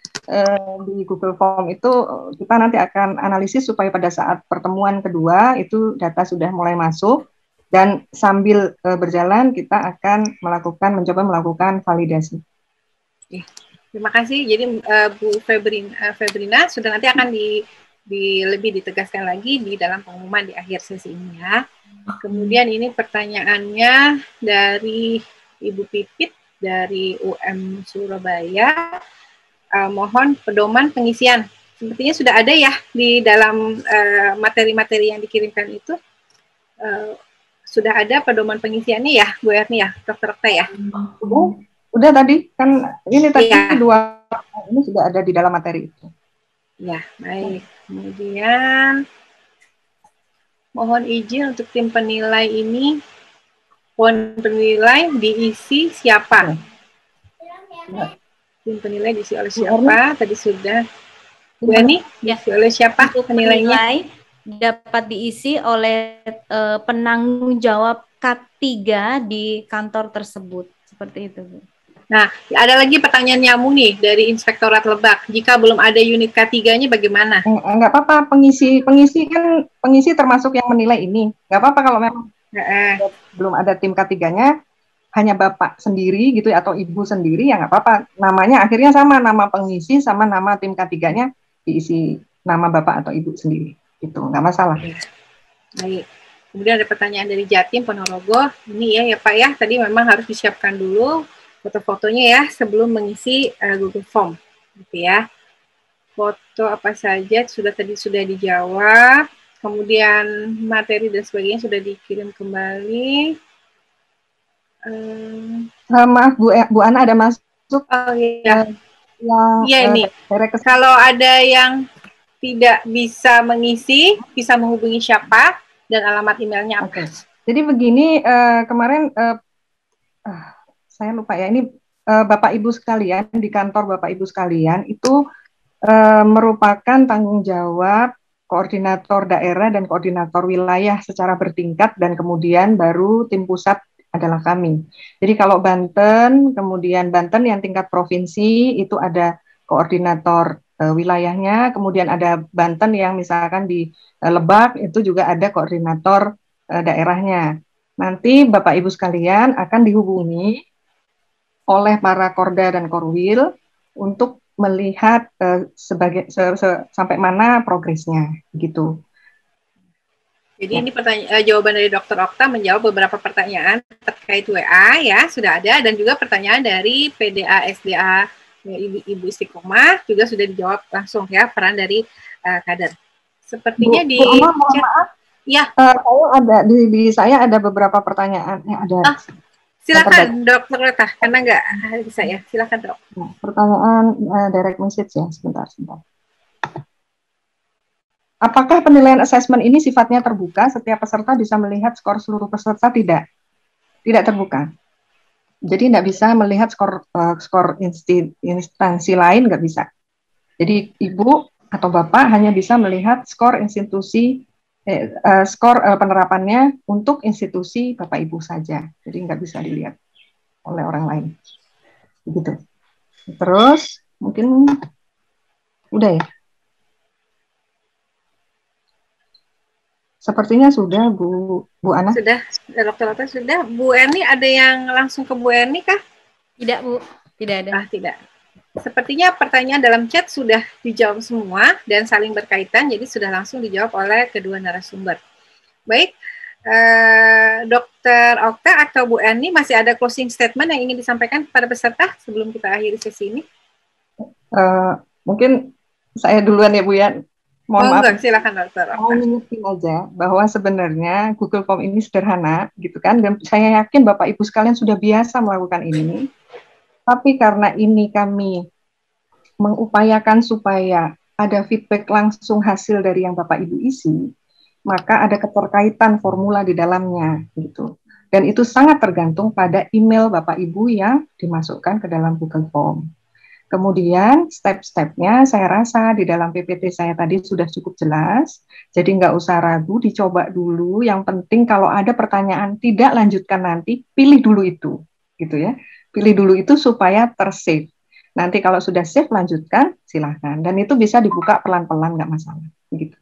di Google Form itu kita nanti akan analisis supaya pada saat pertemuan kedua itu data sudah mulai masuk. Dan sambil berjalan kita akan mencoba melakukan validasi. Terima kasih. Jadi Bu Febrina sudah nanti akan lebih ditegaskan lagi di dalam pengumuman di akhir sesi ini ya. Kemudian ini pertanyaannya dari Ibu Pipit dari UM Surabaya. Mohon pedoman pengisian. Sepertinya sudah ada ya di dalam materi-materi yang dikirimkan itu. Sudah ada pedoman pengisiannya ya, Bu Erni ya, Dr. Okta ya? Udah tadi, kan ini tadi dua ini sudah ada di dalam materi itu. Ya, baik. Kemudian, mohon izin untuk tim penilai ini, poin penilai diisi siapa? Tim penilai diisi oleh siapa? Tadi sudah. Bu Erni, diisi oleh siapa penilainya? Dapat diisi oleh penanggung jawab K3 di kantor tersebut. Seperti itu, Bu. Nah, ada lagi pertanyaan nyamuk nih dari Inspektorat Lebak. Jika belum ada unit K3-nya bagaimana? Enggak apa-apa, pengisi termasuk yang menilai ini. Enggak apa-apa kalau memang belum ada tim K3-nya, hanya Bapak sendiri gitu atau Ibu sendiri, ya enggak apa-apa. Namanya akhirnya sama, nama pengisi sama nama tim K3-nya diisi nama Bapak atau Ibu sendiri. Gitu, nggak masalah. Baik. Kemudian ada pertanyaan dari Jatim Ponorogo. Ini ya Pak ya, tadi memang harus disiapkan dulu foto-fotonya ya sebelum mengisi Google Form, gitu ya. Foto apa saja sudah dijawab. Kemudian materi dan sebagainya sudah dikirim kembali. Maaf Bu Ana, ada masuk Oh iya. yang Iya ini. Kalau ada yang tidak bisa mengisi, bisa menghubungi siapa dan alamat emailnya apa? Jadi begini, kemarin saya lupa ya, ini Bapak Ibu sekalian, di kantor Bapak Ibu sekalian itu merupakan tanggung jawab koordinator daerah dan koordinator wilayah secara bertingkat, dan kemudian baru tim pusat adalah kami. Jadi kalau Banten, kemudian Banten yang tingkat provinsi itu ada koordinator wilayahnya, kemudian ada Banten yang misalkan di Lebak itu juga ada koordinator daerahnya. Nanti Bapak Ibu sekalian akan dihubungi oleh para Korda dan Korwil untuk melihat sampai mana progresnya gitu. Jadi ini jawaban dari Dr. Okta menjawab beberapa pertanyaan terkait WA ya, sudah ada, dan juga pertanyaan dari PDA SDA Ibu Istiqomah juga sudah dijawab langsung ya, peran dari kader. Sepertinya Bu Ana, mohon maaf. Ya. Saya ada di saya ada beberapa pertanyaan yang ada. Silakan Dokter Okta, karena nggak bisa ya. Silakan Dok. Pertanyaan direct message ya, sebentar. Apakah penilaian asesmen ini sifatnya terbuka? Setiap peserta bisa melihat skor seluruh peserta? Tidak terbuka. Jadi tidak bisa melihat skor instansi lain, nggak bisa. Jadi Ibu atau Bapak hanya bisa melihat skor institusi, skor penerapannya untuk institusi Bapak Ibu saja. Jadi nggak bisa dilihat oleh orang lain. Begitu. Terus mungkin udah ya. Sepertinya sudah Bu Ana. Sudah, Dokter Okta sudah. Bu Erni, ada yang langsung ke Bu Erni kah? Tidak Bu, tidak ada. Tidak. Sepertinya pertanyaan dalam chat sudah dijawab semua dan saling berkaitan, jadi sudah langsung dijawab oleh kedua narasumber. Baik, Dokter Okta atau Bu Erni, masih ada closing statement yang ingin disampaikan kepada peserta sebelum kita akhiri sesi ini? Mungkin saya duluan ya Bu ya. Mohon maaf. Silakan Dokter. Mau mengingatkan aja bahwa sebenarnya Google Form ini sederhana, gitu kan? Dan saya yakin Bapak Ibu sekalian sudah biasa melakukan ini. Tapi karena ini kami mengupayakan supaya ada feedback langsung hasil dari yang Bapak Ibu isi, maka ada keterkaitan formula di dalamnya, gitu. Dan itu sangat tergantung pada email Bapak Ibu yang dimasukkan ke dalam Google Form. Kemudian step-stepnya saya rasa di dalam PPT saya tadi sudah cukup jelas, jadi nggak usah ragu, dicoba dulu. Yang penting kalau ada pertanyaan tidak lanjutkan nanti, pilih dulu itu, gitu ya. Pilih dulu itu supaya tersave. Nanti kalau sudah save lanjutkan, silahkan. Dan itu bisa dibuka pelan-pelan, nggak masalah. Begitu.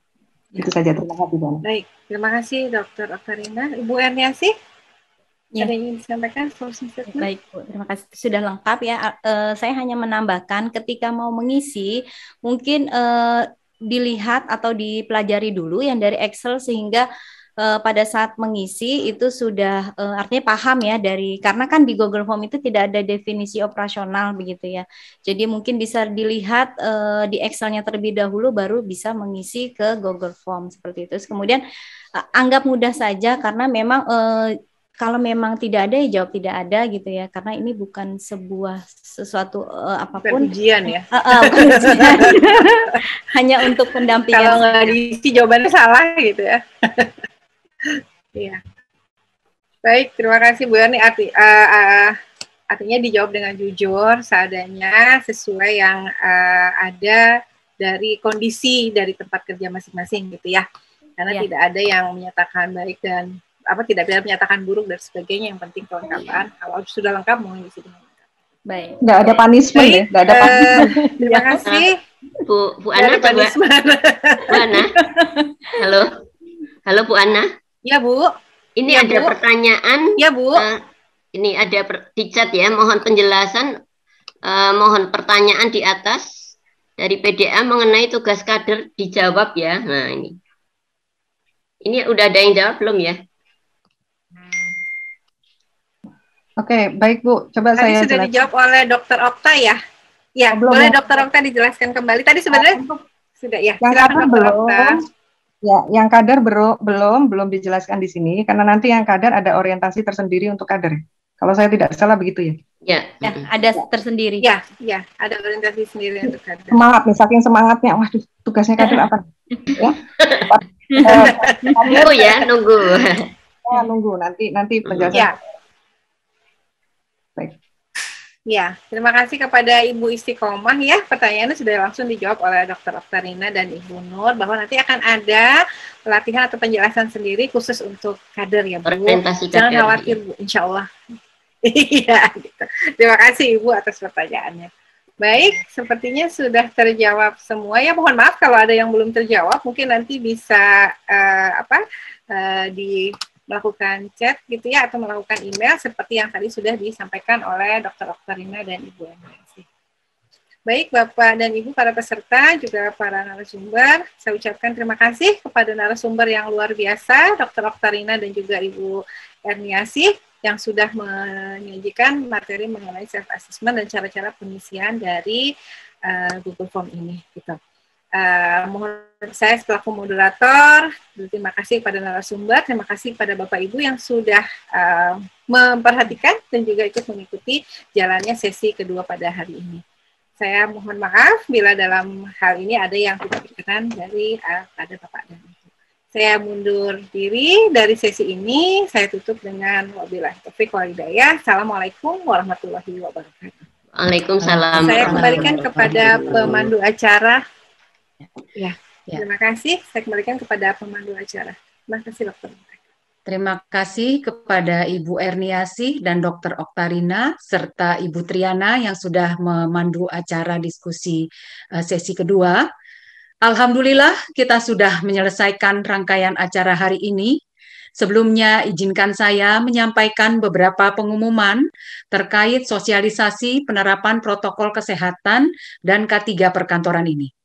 Itu saja, terima kasih. Baik, terima kasih Dr. Oktarina. Ibu Erniasi? Ya. Ada yang ingin disampaikan? Baik Bu, terima kasih sudah lengkap ya. Saya hanya menambahkan ketika mau mengisi mungkin dilihat atau dipelajari dulu yang dari Excel sehingga pada saat mengisi itu sudah artinya paham ya karena kan di Google Form itu tidak ada definisi operasional begitu ya. Jadi mungkin bisa dilihat di Excelnya terlebih dahulu baru bisa mengisi ke Google Form seperti itu. Kemudian anggap mudah saja karena memang kalau memang tidak ada ya jawab tidak ada gitu ya, karena ini bukan sesuatu apapun ujian ya, bukan ujian. Hanya untuk pendampingan. Kalau nggak diisi jawabannya salah gitu ya. Iya. Baik, terima kasih Bu Yani. Artinya dijawab dengan jujur, seadanya, sesuai yang ada dari kondisi dari tempat kerja masing-masing gitu ya. Karena tidak ada yang menyatakan baik dan tidak menyatakan buruk dan sebagainya. Yang penting kelengkapan. Kalau sudah lengkap mau ngisi dengan lengkap. Baik. Nggak ada punishment ya. Nggak ada punishment. Terima kasih. Bu Ana coba. Bu Ana. Halo Bu Ana. Ya Bu. Ini ya, ada Bu. Pertanyaan. Ya Bu. Ini ada di chat ya. Mohon penjelasan. Mohon pertanyaan di atas dari PDA mengenai tugas kader dijawab ya. Nah ini. Ini udah ada yang jawab belum ya? Oke, baik Bu. Coba Tadi saya sudah jelaskan. dijawab oleh Dr. Okta ya? Ya, boleh ya. Dr. Okta dijelaskan kembali. Tadi sebenarnya sudah ya. Yang kader belum. Ya, yang kader belum dijelaskan di sini karena nanti yang kader ada orientasi tersendiri untuk kader. Kalau saya tidak salah begitu ya. Ya, Ya, ada tersendiri. Ya, ada orientasi sendiri untuk kader. Semangat nih, saking semangatnya, waduh, tugasnya kader apa? Ya. Nunggu ya, nunggu. Ya, nunggu nanti penjelasan. Ya. Baik. Ya, terima kasih kepada Ibu Istiqomah ya. Pertanyaannya sudah langsung dijawab oleh Dr. Oktarina dan Ibu Nur bahwa nanti akan ada pelatihan atau penjelasan sendiri khusus untuk kader ya Bu. Orientasi Jangan kader, khawatir Bu, insya Allah. Iya, gitu. Terima kasih Ibu atas pertanyaannya. Baik, sepertinya sudah terjawab semua ya. Mohon maaf kalau ada yang belum terjawab, mungkin nanti bisa melakukan chat gitu ya, atau melakukan email seperti yang tadi sudah disampaikan oleh Dr. Oktarina dan Ibu Emiasi. Baik Bapak dan Ibu para peserta, juga para narasumber, saya ucapkan terima kasih kepada narasumber yang luar biasa, Dr. Oktarina dan juga Ibu Emiasi, yang sudah menyajikan materi mengenai self-assessment dan cara-cara pengisian dari Google Form ini. Gitu. Mohon saya selaku moderator, terima kasih kepada narasumber, terima kasih kepada Bapak Ibu yang sudah memperhatikan dan juga ikut mengikuti jalannya sesi kedua pada hari ini. Saya mohon maaf bila dalam hal ini ada yang tidak berkenan dari pada Bapak dan Ibu. Saya mundur diri dari sesi ini, saya tutup dengan wabillahi taufiq wal hidayah. Assalamualaikum warahmatullahi wabarakatuh. Waalaikumsalam. Saya kembalikan kepada pemandu acara. Ya, terima kasih. Saya kembalikan kepada pemandu acara. Terima kasih, Dokter. Terima kasih kepada Ibu Erniasi dan Dr. Oktarina serta Ibu Triana yang sudah memandu acara diskusi sesi kedua. Alhamdulillah kita sudah menyelesaikan rangkaian acara hari ini. Sebelumnya izinkan saya menyampaikan beberapa pengumuman terkait sosialisasi penerapan protokol kesehatan dan K3 perkantoran ini.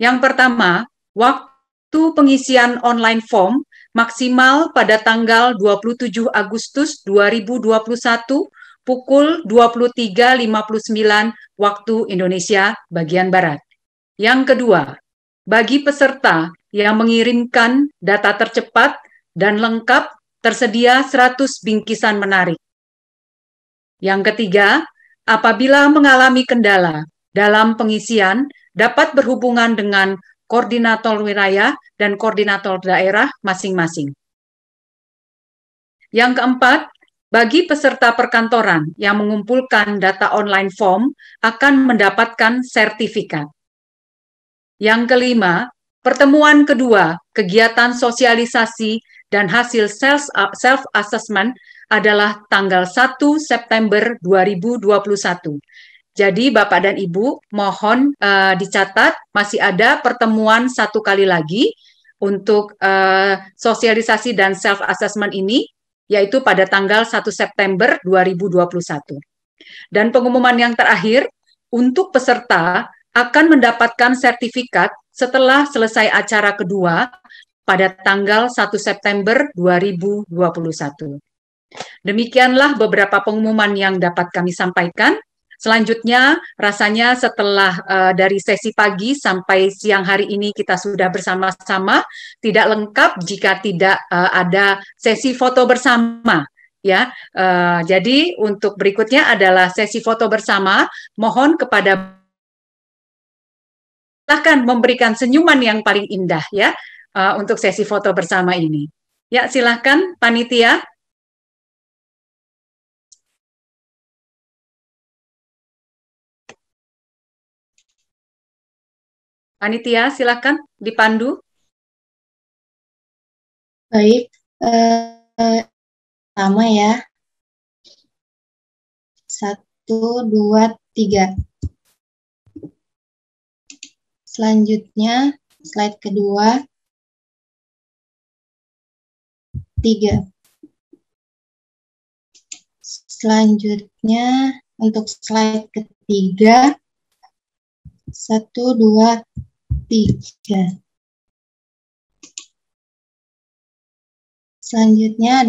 Yang pertama, waktu pengisian online form maksimal pada tanggal 27 Agustus 2021 pukul 23.59 waktu Indonesia bagian Barat. Yang kedua, bagi peserta yang mengirimkan data tercepat dan lengkap tersedia 100 bingkisan menarik. Yang ketiga, apabila mengalami kendala dalam pengisian, dapat berhubungan dengan koordinator wilayah dan koordinator daerah masing-masing. Yang keempat, bagi peserta perkantoran yang mengumpulkan data online form akan mendapatkan sertifikat. Yang kelima, pertemuan kedua, kegiatan sosialisasi dan hasil self-assessment adalah tanggal 1 September 2021. Jadi Bapak dan Ibu mohon dicatat masih ada pertemuan satu kali lagi untuk sosialisasi dan self-assessment ini, yaitu pada tanggal 1 September 2021. Dan pengumuman yang terakhir, untuk peserta akan mendapatkan sertifikat setelah selesai acara kedua pada tanggal 1 September 2021. Demikianlah beberapa pengumuman yang dapat kami sampaikan. Selanjutnya, rasanya setelah dari sesi pagi sampai siang hari ini kita sudah bersama-sama, tidak lengkap jika tidak ada sesi foto bersama. Ya, jadi untuk berikutnya adalah sesi foto bersama. Mohon kepada silakan memberikan senyuman yang paling indah ya untuk sesi foto bersama ini. Ya, silakan panitia. Panitia, silakan dipandu. Baik, sama ya. 1, 2, 3. Selanjutnya, slide kedua. 3. Selanjutnya, untuk slide ketiga. 1, 2, 3. Selanjutnya